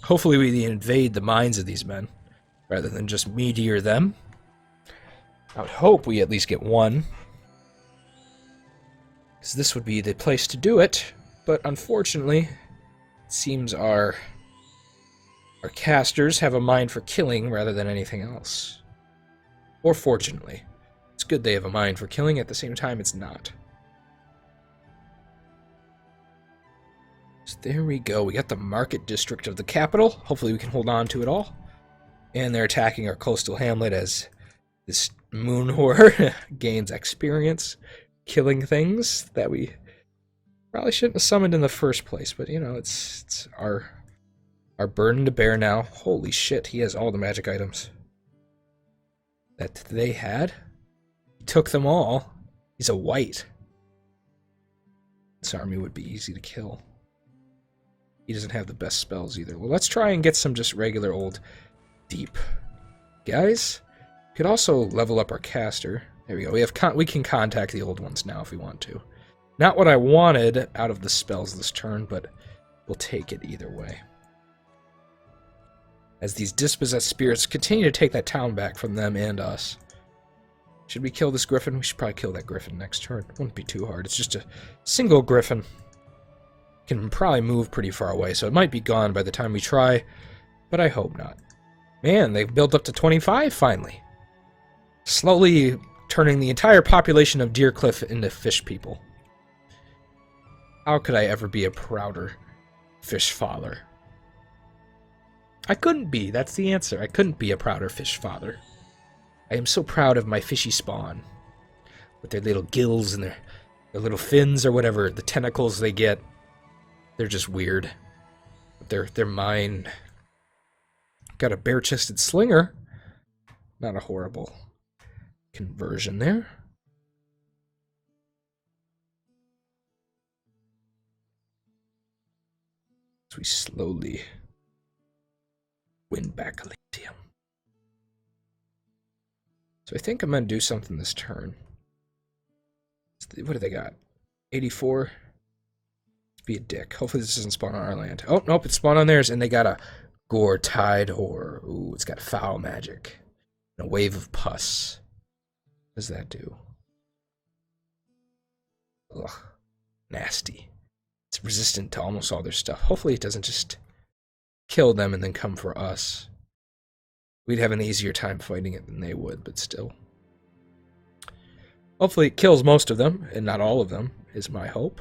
Hopefully we invade the minds of these men, rather than just meteor them. I would hope we at least get one. Because this would be the place to do it. But unfortunately, it seems our casters have a mind for killing rather than anything else. Or fortunately. It's good they have a mind for killing, at the same time it's not. So there we go. We got the market district of the capital. Hopefully we can hold on to it all. And they're attacking our coastal hamlet as this moon horror gains experience killing things that we probably shouldn't have summoned in the first place, but you know, it's our burden to bear now. Holy shit, he has all the magic items that they had. He took them all. He's a white. This army would be easy to kill. He doesn't have the best spells either. Well, let's try and get some just regular old deep guys. We could also level up our caster. There we go. We can contact the old ones now if we want to. Not what I wanted out of the spells this turn, but we'll take it either way. As these dispossessed spirits continue to take that town back from them and us. Should we kill this griffin? We should probably kill that griffin next turn. It wouldn't be too hard. It's just a single griffin. Can probably move pretty far away, so it might be gone by the time we try, but I hope not. Man, they've built up to 25 finally. Slowly turning the entire population of Deercliff into fish people. How could I ever be a prouder fish father? I couldn't be, that's the answer. I couldn't be a prouder fish father. I am so proud of my fishy spawn. With their little gills and their little fins or whatever, the tentacles they get. They're just weird. But they're mine. Got a bare-chested slinger. Not a horrible conversion there. As we slowly win back Elysium. So I think I'm going to do something this turn. What do they got? 84? Be a dick. Hopefully this doesn't spawn on our land. Oh, nope, it spawned on theirs, and they got a Gore Tide Horror. Ooh, it's got foul magic. And a wave of pus. What does that do? Ugh, nasty. It's resistant to almost all their stuff. Hopefully it doesn't just kill them and then come for us. We'd have an easier time fighting it than they would, but still. Hopefully it kills most of them, and not all of them, is my hope.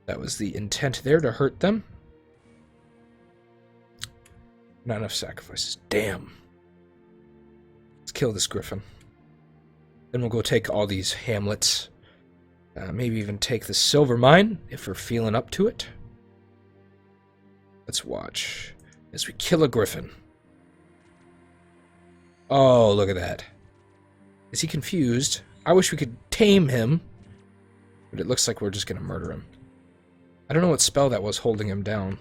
That was the intent there, to hurt them. Not enough sacrifices. Damn. Let's kill this griffin. Then we'll go take all these hamlets. Maybe even take the silver mine, if we're feeling up to it. Let's watch as we kill a griffin. Oh, look at that. Is he confused? I wish we could tame him, but it looks like we're just going to murder him. I don't know what spell that was holding him down.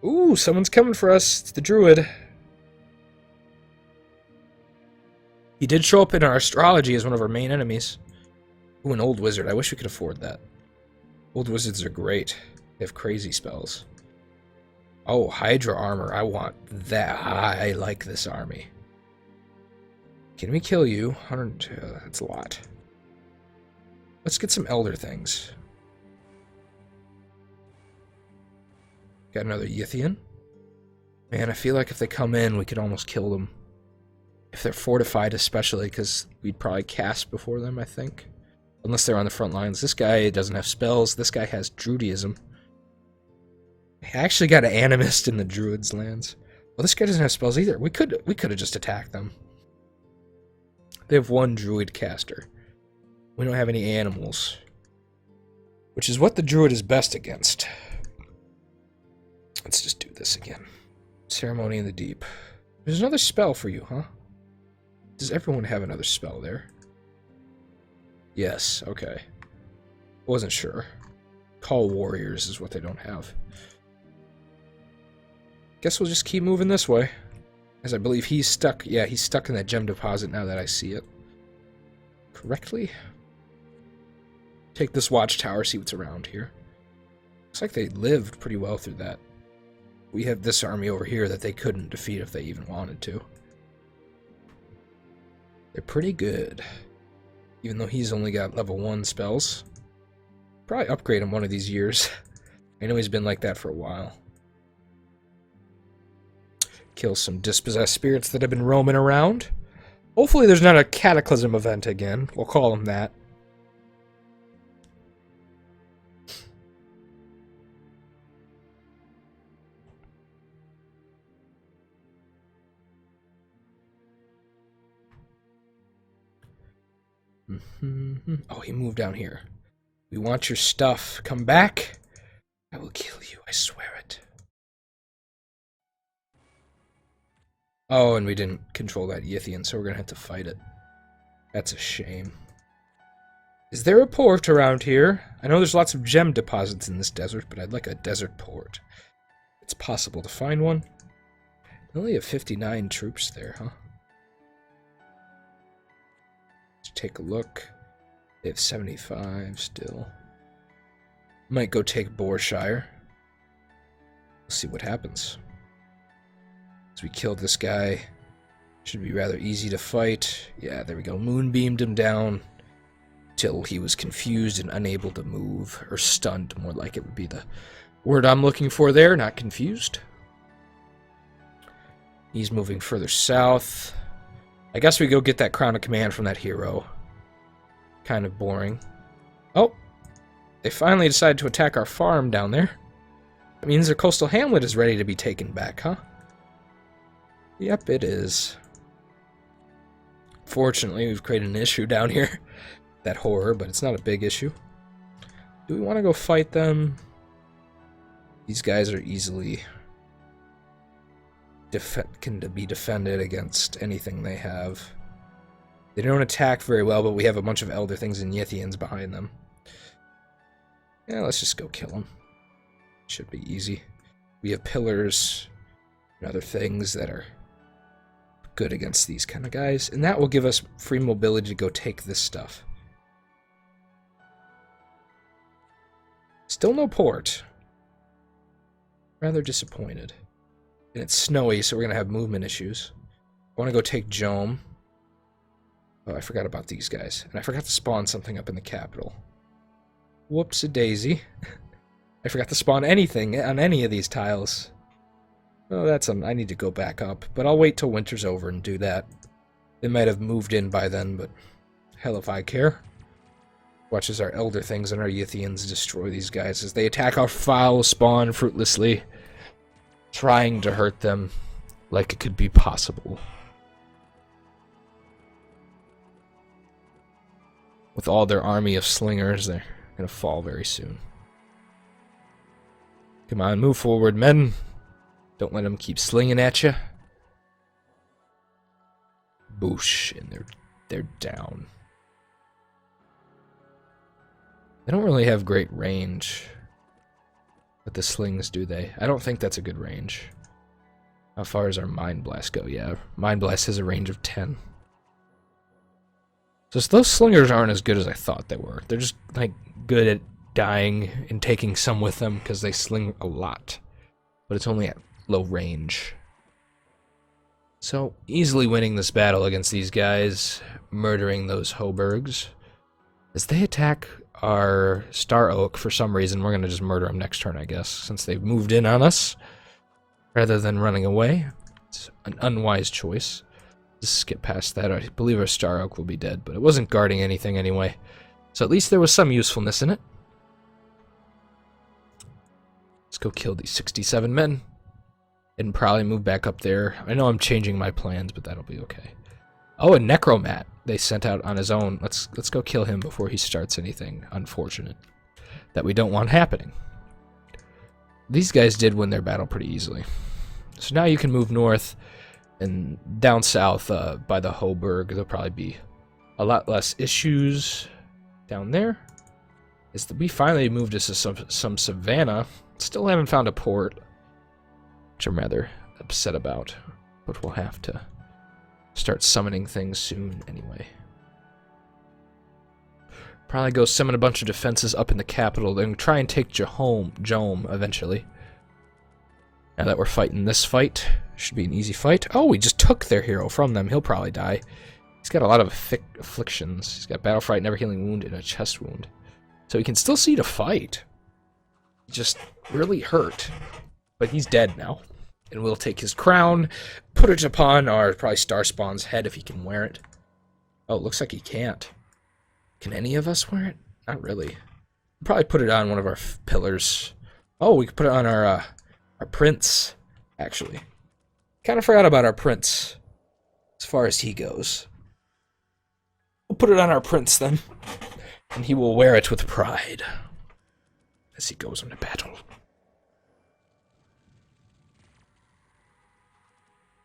Ooh, someone's coming for us. It's the druid. He did show up in our astrology as one of our main enemies. Ooh, an old wizard. I wish we could afford that. Old wizards are great. They have crazy spells. Oh, Hydra armor. I want that. I like this army. Can we kill you? 102. That's a lot. Let's get some elder things. Got another Yithian. Man, I feel like if they come in, we could almost kill them. If they're fortified, especially, because we'd probably cast before them, I think. Unless they're on the front lines. This guy doesn't have spells. This guy has Druidism. I actually got an Animist in the Druids' lands. Well, this guy doesn't have spells either. We could have just attacked them. They have one Druid caster. We don't have any animals. Which is what the Druid is best against. Let's just do this again. Ceremony in the Deep. There's another spell for you, huh? Does everyone have another spell there? Yes, okay. Wasn't sure. Call Warriors is what they don't have. Guess we'll just keep moving this way. As I believe he's stuck. Yeah, he's stuck in that gem deposit now that I see it. Correctly? Take this watchtower, see what's around here. Looks like they lived pretty well through that. We have this army over here that they couldn't defeat if they even wanted to. They're pretty good. Even though he's only got level 1 spells. Probably upgrade him one of these years. I know he's been like that for a while. Kill some dispossessed spirits that have been roaming around. Hopefully there's not a cataclysm event again. We'll call them that. Oh, he moved down here. We want your stuff. Come back. I will kill you, I swear it. Oh, and we didn't control that Yithian, so we're gonna have to fight it. That's a shame. Is there a port around here? I know there's lots of gem deposits in this desert, but I'd like a desert port. It's possible to find one. They only have 59 troops there, huh? Let's take a look. They have 75 still. Might go take Borshire. We'll see what happens. As we killed this guy. Should be rather easy to fight. Yeah, there we go. Moonbeamed him down till he was confused and unable to move. Or stunned, more like it would be the word I'm looking for there, not confused. He's moving further south. I guess we go get that Crown of Command from that hero. Kind of boring. Oh! They finally decided to attack our farm down there. That means their coastal hamlet is ready to be taken back, huh? Yep, it is. Fortunately, we've created an issue down here. That horror, but it's not a big issue. Do we want to go fight them? These guys are easily can be defended against anything they have. They don't attack very well, but we have a bunch of elder things and Yithians behind them. Yeah, let's just go kill them. Should be easy. We have pillars and other things that are good against these kind of guys, and that will give us free mobility to go take this stuff. Still no port. Rather disappointed. And it's snowy, so we're going to have movement issues. I want to go take Jome. Oh, I forgot about these guys. And I forgot to spawn something up in the capital. Whoops-a-daisy. I forgot to spawn anything on any of these tiles. Oh, that's I need to go back up. But I'll wait till winter's over and do that. They might have moved in by then, but hell if I care. Watch as our elder things and our Yithians destroy these guys as they attack our foul spawn fruitlessly, trying to hurt them like it could be possible. With all their army of slingers, they're gonna fall very soon. Come on, move forward, men. Don't let them keep slinging at you. Boosh, and they're down. They don't really have great range with the slings, do they? I don't think that's a good range. How far does our Mind Blast go? Yeah, Mind Blast has a range of 10. So those slingers aren't as good as I thought they were. They're just, like, good at dying and taking some with them because they sling a lot. But it's only at low range. So, easily winning this battle against these guys, murdering those Hoburgs. As they attack our Star Oak, for some reason, we're going to just murder them next turn, I guess, since they've moved in on us, rather than running away. It's an unwise choice. Just skip past that. I believe our Star Oak will be dead, but it wasn't guarding anything anyway. So at least there was some usefulness in it. Let's go kill these 67 men. And probably move back up there. I know I'm changing my plans, but that'll be okay. Oh, a Necromat they sent out on his own. Let's go kill him before he starts anything unfortunate that we don't want happening. These guys did win their battle pretty easily. So now you can move north and down south by the Hoburg. There'll probably be a lot less issues down there. We finally moved to some savannah. Still haven't found a port, which I'm rather upset about, but we'll have to start summoning things soon anyway. Probably go summon a bunch of defenses up in the capital, then try and take Jome eventually. Now that we're fighting this fight, should be an easy fight. Oh, we just took their hero from them. He'll probably die. He's got a lot of afflictions. He's got battle fright, never healing wound, and a chest wound. So he can still see to fight. Just really hurt. But he's dead now. And we'll take his crown, put it upon our probably Star Spawn's head if he can wear it. Oh, it looks like he can't. Can any of us wear it? Not really. We'll probably put it on one of our pillars. Oh, we could put it on our prince, actually. Kind of forgot about our prince, as far as he goes. We'll put it on our prince, then. And he will wear it with pride as he goes into battle.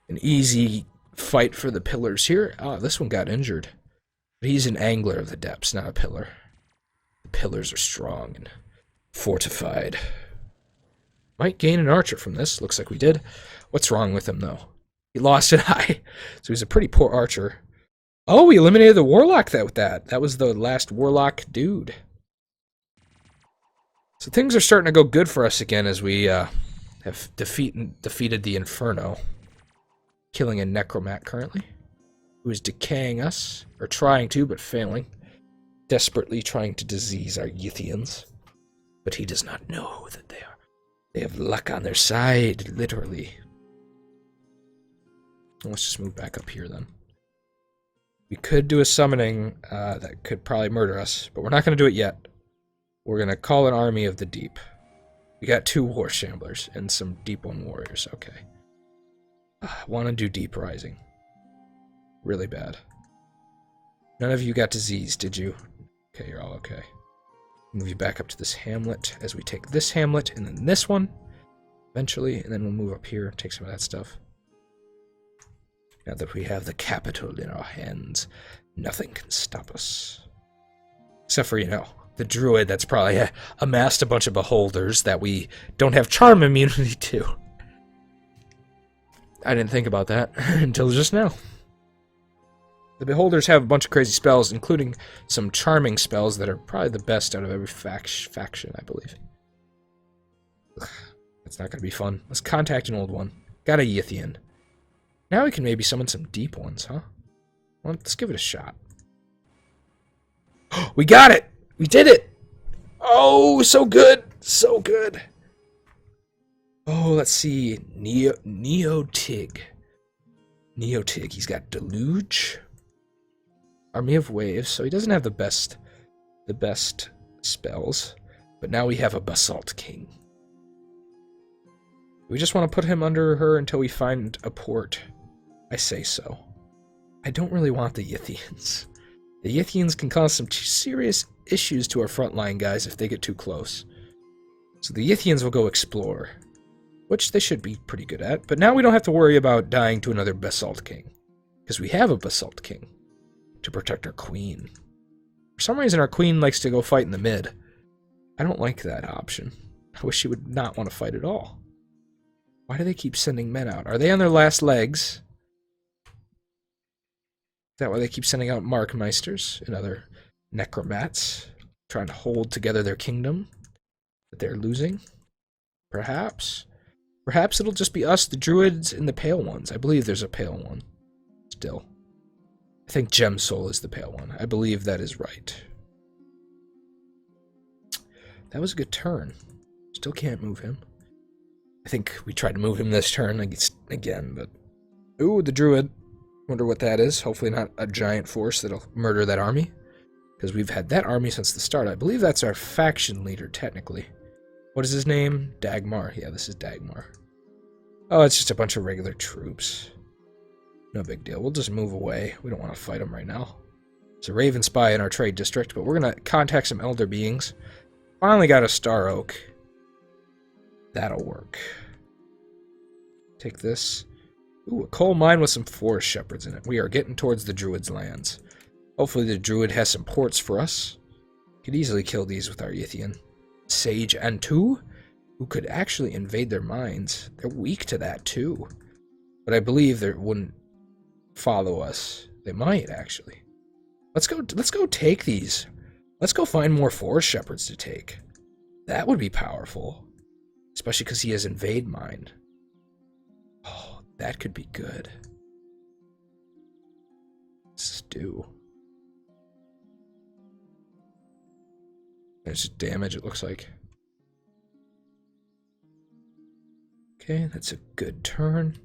An easy fight for the pillars here. Ah, this one got injured. But he's an angler of the depths, not a pillar. The pillars are strong and fortified. Might gain an archer from this. Looks like we did. What's wrong with him, though? He lost an eye. So he's a pretty poor archer. Oh, we eliminated the warlock with that. That was the last warlock dude. So things are starting to go good for us again as we have defeated the Inferno. Killing a Necromat currently, who is decaying us, or trying to, but failing. Desperately trying to disease our Yithians. But he does not know that they have luck on their side, literally. Let's just move back up here then. We could do a summoning that could probably murder us, but we're not going to do it yet. We're going to call an army of the deep. We got 2 war shamblers and some deep one warriors, okay. I want to do Deep Rising. Really bad. None of you got disease, did you? Okay, you're all okay. Move you back up to this hamlet as we take this hamlet and then this one eventually, and then we'll move up here and take some of that stuff. Now that we have the capital in our hands, nothing can stop us. Except for, the druid that's probably amassed a bunch of beholders that we don't have charm immunity to. I didn't think about that until just now. The beholders have a bunch of crazy spells, including some charming spells that are probably the best out of every faction, I believe. Ugh, that's not going to be fun. Let's contact an old one. Got a Yithian. Now we can maybe summon some deep ones, huh? Well, let's give it a shot. We got it! We did it! Oh, so good! So good! Oh, let's see. Neotig. Neotig. He's got Deluge. Army of Waves, so he doesn't have the best spells. But now we have a Basalt King. We just want to put him under her until we find a port. I say so. I don't really want the Yithians. The Yithians can cause some serious issues to our frontline guys if they get too close. So the Yithians will go explore, which they should be pretty good at. But now we don't have to worry about dying to another Basalt King, because we have a Basalt King to protect our queen. For some reason, our queen likes to go fight in the mid. I don't like that option. I wish she would not want to fight at all. Why do they keep sending men out? Are they on their last legs? Is that why they keep sending out Markmeisters and other necromats, trying to hold together their kingdom that they're losing? Perhaps. Perhaps it'll just be us, the druids, and the pale ones. I believe there's a pale one. Still. I think Gemsoul is the pale one. I believe that is right. That was a good turn. Still can't move him. I think we tried to move him this turn again, but... Ooh, the druid. Wonder what that is. Hopefully not a giant force that'll murder that army. Because we've had that army since the start. I believe that's our faction leader, technically. What is his name? Dagmar. Yeah, this is Dagmar. Oh, it's just a bunch of regular troops. No big deal. We'll just move away. We don't want to fight them right now. It's a Raven Spy in our trade district, but we're going to contact some Elder Beings. Finally got a Star Oak. That'll work. Take this. Ooh, a coal mine with some forest shepherds in it. We are getting towards the druid's lands. Hopefully the druid has some ports for us. Could easily kill these with our Yithian. Sage Antu, who could actually invade their mines. They're weak to that too. But I believe they wouldn't follow us. They might, actually. Let's go take these. Let's go find more forest shepherds to take. That would be powerful. Especially because he has invade mine. Oh, that could be good. Let's do. There's damage, it looks like. Okay, that's a good turn.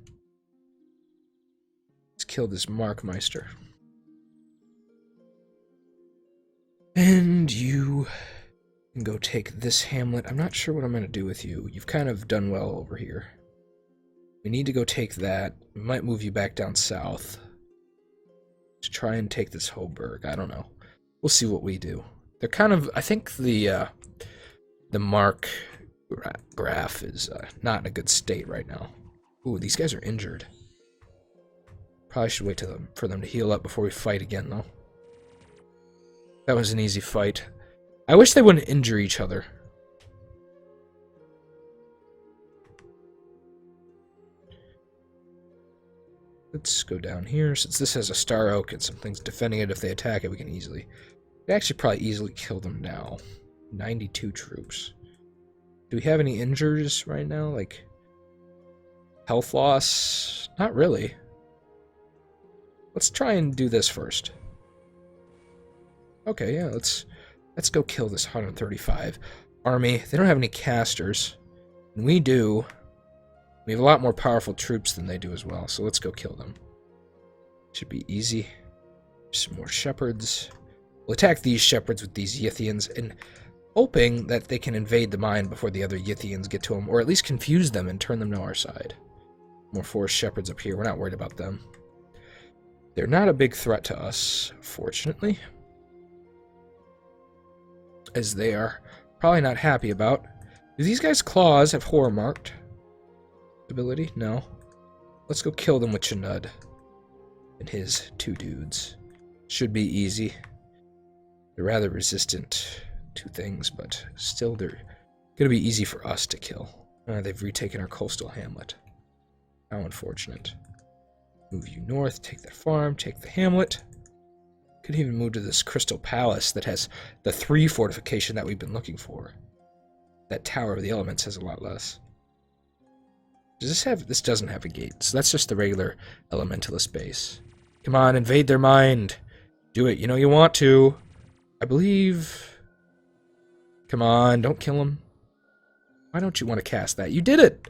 Let's kill this Markmeister. And you can go take this hamlet. I'm not sure what I'm going to do with you. You've kind of done well over here. We need to go take that. We might move you back down south to try and take this Hoburg. I don't know. We'll see what we do. They're kind of... I think the mark graph is not in a good state right now. Ooh, these guys are injured. Probably should wait for them to heal up before we fight again, though. That was an easy fight. I wish they wouldn't injure each other. Let's go down here. Since this has a Star Oak and some things defending it, if they attack it, we can actually probably easily kill them now. 92 troops. Do we have any injuries right now? Like health loss? Not really. Let's try and do this first. Okay, yeah, let's go kill this 135 army. They don't have any casters. And we do. We have a lot more powerful troops than they do as well, so let's go kill them. Should be easy. Some more shepherds. We'll attack these shepherds with these Yithians, and hoping that they can invade the mine before the other Yithians get to them, or at least confuse them and turn them to our side. More forest shepherds up here. We're not worried about them. They're not a big threat to us, fortunately. As they are probably not happy about. Do these guys' claws have horror marked ability? No. Let's go kill them with Chanud and his two dudes. Should be easy. They're rather resistant to things, but still they're gonna be easy for us to kill. They've retaken our coastal hamlet. How unfortunate. Move you north, take that farm, take the hamlet. Could even move to this Crystal Palace that has the 3 fortification that we've been looking for. That Tower of the Elements has a lot less. Does this have... This doesn't have a gate, so that's just the regular Elementalist base. Come on, invade their mind. Do it. You know you want to. I believe... Come on, don't kill him. Why don't you want to cast that? You did it!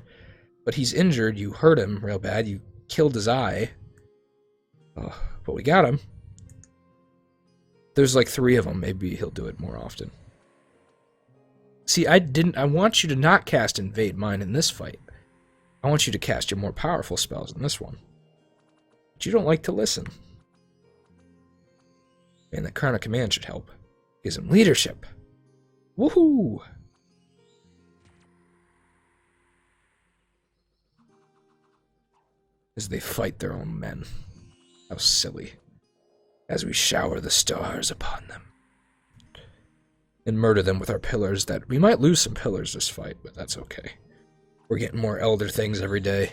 But he's injured. You hurt him real bad. You killed his eye. Oh, but we got him. There's like 3 of them. Maybe he'll do it more often. See, I want you to not cast Invade Mine in this fight. I want you to cast your more powerful spells in this one. But you don't like to listen. And the Crown of Command should help. Gives him leadership. Woohoo! As they fight their own men. How silly. As we shower the stars upon them. And murder them with our pillars that... We might lose some pillars this fight, but that's okay. We're getting more elder things every day.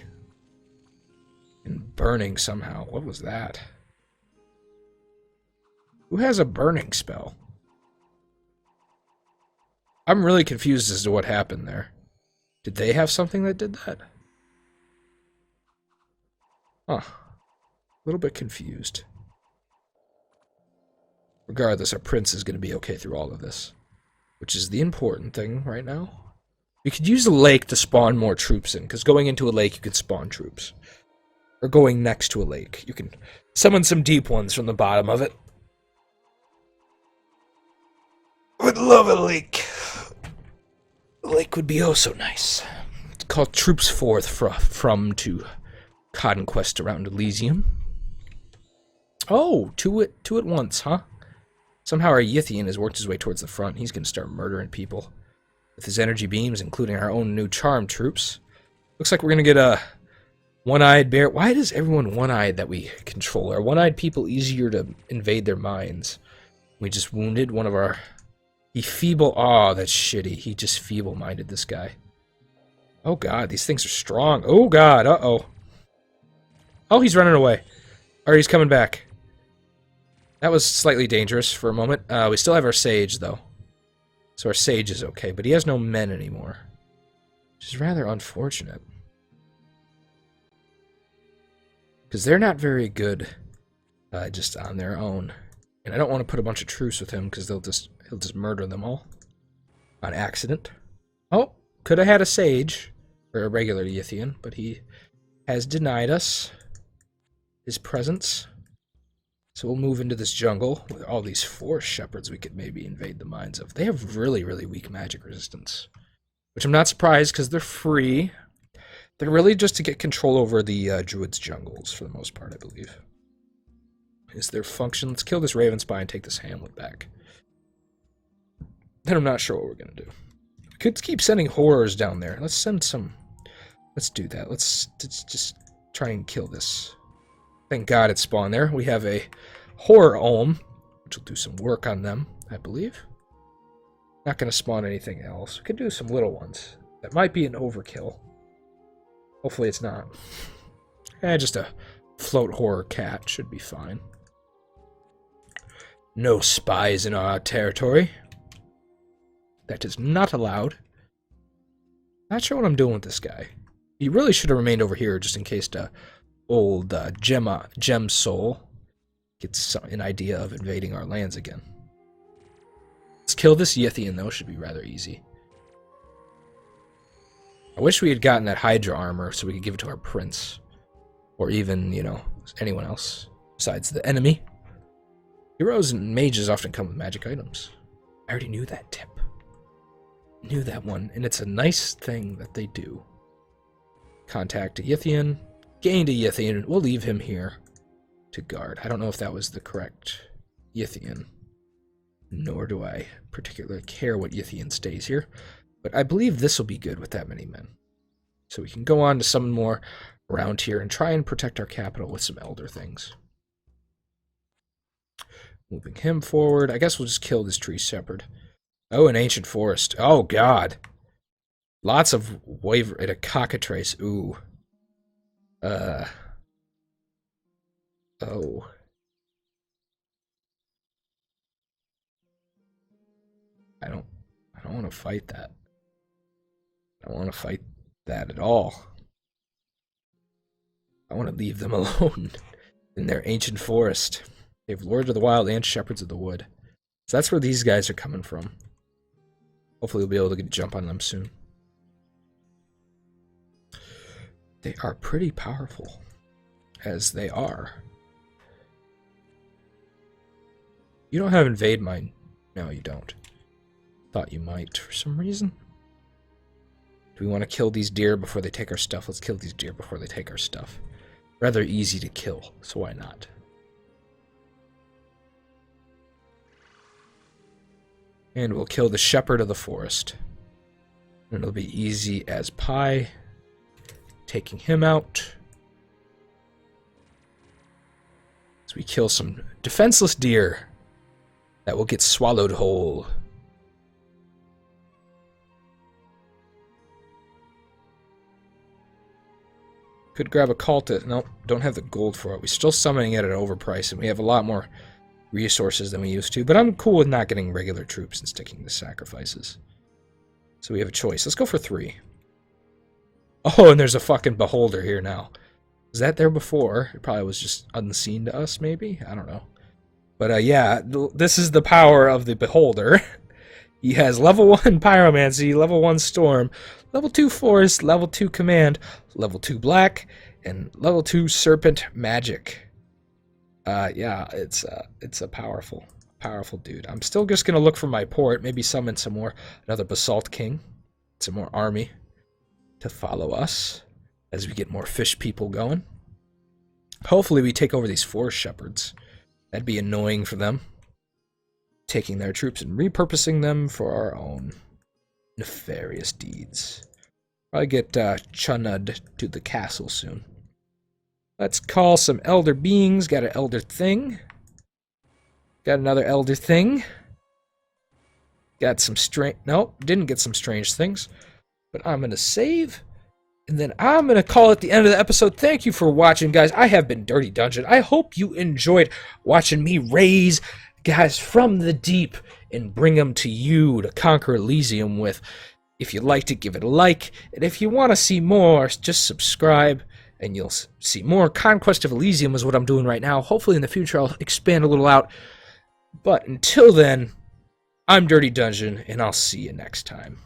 And burning somehow. What was that? Who has a burning spell? I'm really confused as to what happened there. Did they have something that did that? Huh. A little bit confused. Regardless, our prince is going to be okay through all of this. Which is the important thing right now. We could use a lake to spawn more troops in, because going into a lake you could spawn troops. Or going next to a lake. You can summon some deep ones from the bottom of it. Would love a lake. A lake would be oh so nice. It's called Troops Forth from to Conquest around Elysium. Oh, two at once, huh? Somehow our Yithian has worked his way towards the front. He's going to start murdering people. With his energy beams, including our own new charm troops. Looks like we're going to get a one-eyed bear. Why is everyone one-eyed that we control? Are one-eyed people easier to invade their minds? We just wounded one of our... He feeble... Oh, that's shitty. He just feeble-minded this guy. Oh, God. These things are strong. Oh, God. Uh-oh. Oh, he's running away. Or he's coming back. That was slightly dangerous for a moment. We still have our sage, though. So our sage is okay, but he has no men anymore. Which is rather unfortunate. Because they're not very good just on their own. And I don't want to put a bunch of truce with him, because he'll just murder them all. On accident. Oh, could have had a sage. Or a regular Yithian, but he has denied us his presence. So we'll move into this jungle with all these forest shepherds we could maybe invade the minds of. They have really, really weak magic resistance. Which I'm not surprised because they're free. They're really just to get control over the druids' jungles for the most part, I believe. Is their function. Let's kill this raven spy and take this hamlet back. Then I'm not sure what we're going to do. We could keep sending horrors down there. Let's send some... Let's do that. Let's just try and kill this. Thank God it spawned there. We have a horror olm, which will do some work on them, I believe. Not going to spawn anything else. We could do some little ones. That might be an overkill. Hopefully it's not. Just a float horror cat should be fine. No spies in our territory. That is not allowed. Not sure what I'm doing with this guy. He really should have remained over here just in case the old gem soul gets an idea of invading our lands again. Let's kill this Yithian, though. Should be rather easy. I wish we had gotten that Hydra armor so we could give it to our prince. Or even, you know, anyone else besides the enemy. Heroes and mages often come with magic items. I already knew that tip. Knew that one, and it's a nice thing that they do. Contact a Yithian. Gained a Yithian. We'll leave him here to guard. I don't know if that was the correct Yithian. Nor do I particularly care what Yithian stays here. But I believe this will be good with that many men. So we can go on to summon more around here and try and protect our capital with some elder things. Moving him forward. I guess we'll just kill this tree shepherd. Oh, an ancient forest. Oh, God. Lots of waver and a cockatrice. Ooh. Oh. I don't want to fight that. I don't want to fight that at all. I want to leave them alone in their ancient forest. They have Lords of the Wild and Shepherds of the Wood. So that's where these guys are coming from. Hopefully we'll be able to get a jump on them soon. They are pretty powerful, as they are. You don't have invade mine. No, you don't. Thought you might for some reason. Do we want to kill these deer before they take our stuff? Let's kill these deer before they take our stuff. Rather easy to kill, so why not? And we'll kill the shepherd of the forest. And it'll be easy as pie. Taking him out. So we kill some defenseless deer that will get swallowed whole. Could grab a cultist. Nope, don't have the gold for it. We're still summoning it at an overprice, and we have a lot more resources than we used to. But I'm cool with not getting regular troops and sticking to sacrifices. So we have a choice. Let's go for 3. Oh, and there's a fucking beholder here now. Was that there before? It probably was just unseen to us, maybe? I don't know. But yeah, this is the power of the beholder. He has level 1 pyromancy, level 1 storm, level 2 forest, level 2 command, level 2 black, and level 2 serpent magic. Yeah, it's a powerful dude. I'm still just gonna look for my port, maybe summon some more, another basalt king, some more army to follow us as we get more fish people going. Hopefully we take over these forest shepherds. That'd be annoying for them. Taking their troops and repurposing them for our own nefarious deeds. Probably get Chunnud to the castle soon. Let's call some elder beings. Got an elder thing. Got another elder thing. Got some strange... Nope, didn't get some strange things. But I'm going to save. And then I'm going to call it the end of the episode. Thank you for watching, guys. I have been Dirty Dungeon. I hope you enjoyed watching me raise guys from the deep and bring them to you to conquer Elysium with. If you liked it, give it a like. And if you want to see more, just subscribe. And you'll see more. Conquest of Elysium is what I'm doing right now. Hopefully in the future I'll expand a little out. But until then, I'm Dirty Dungeon, and I'll see you next time.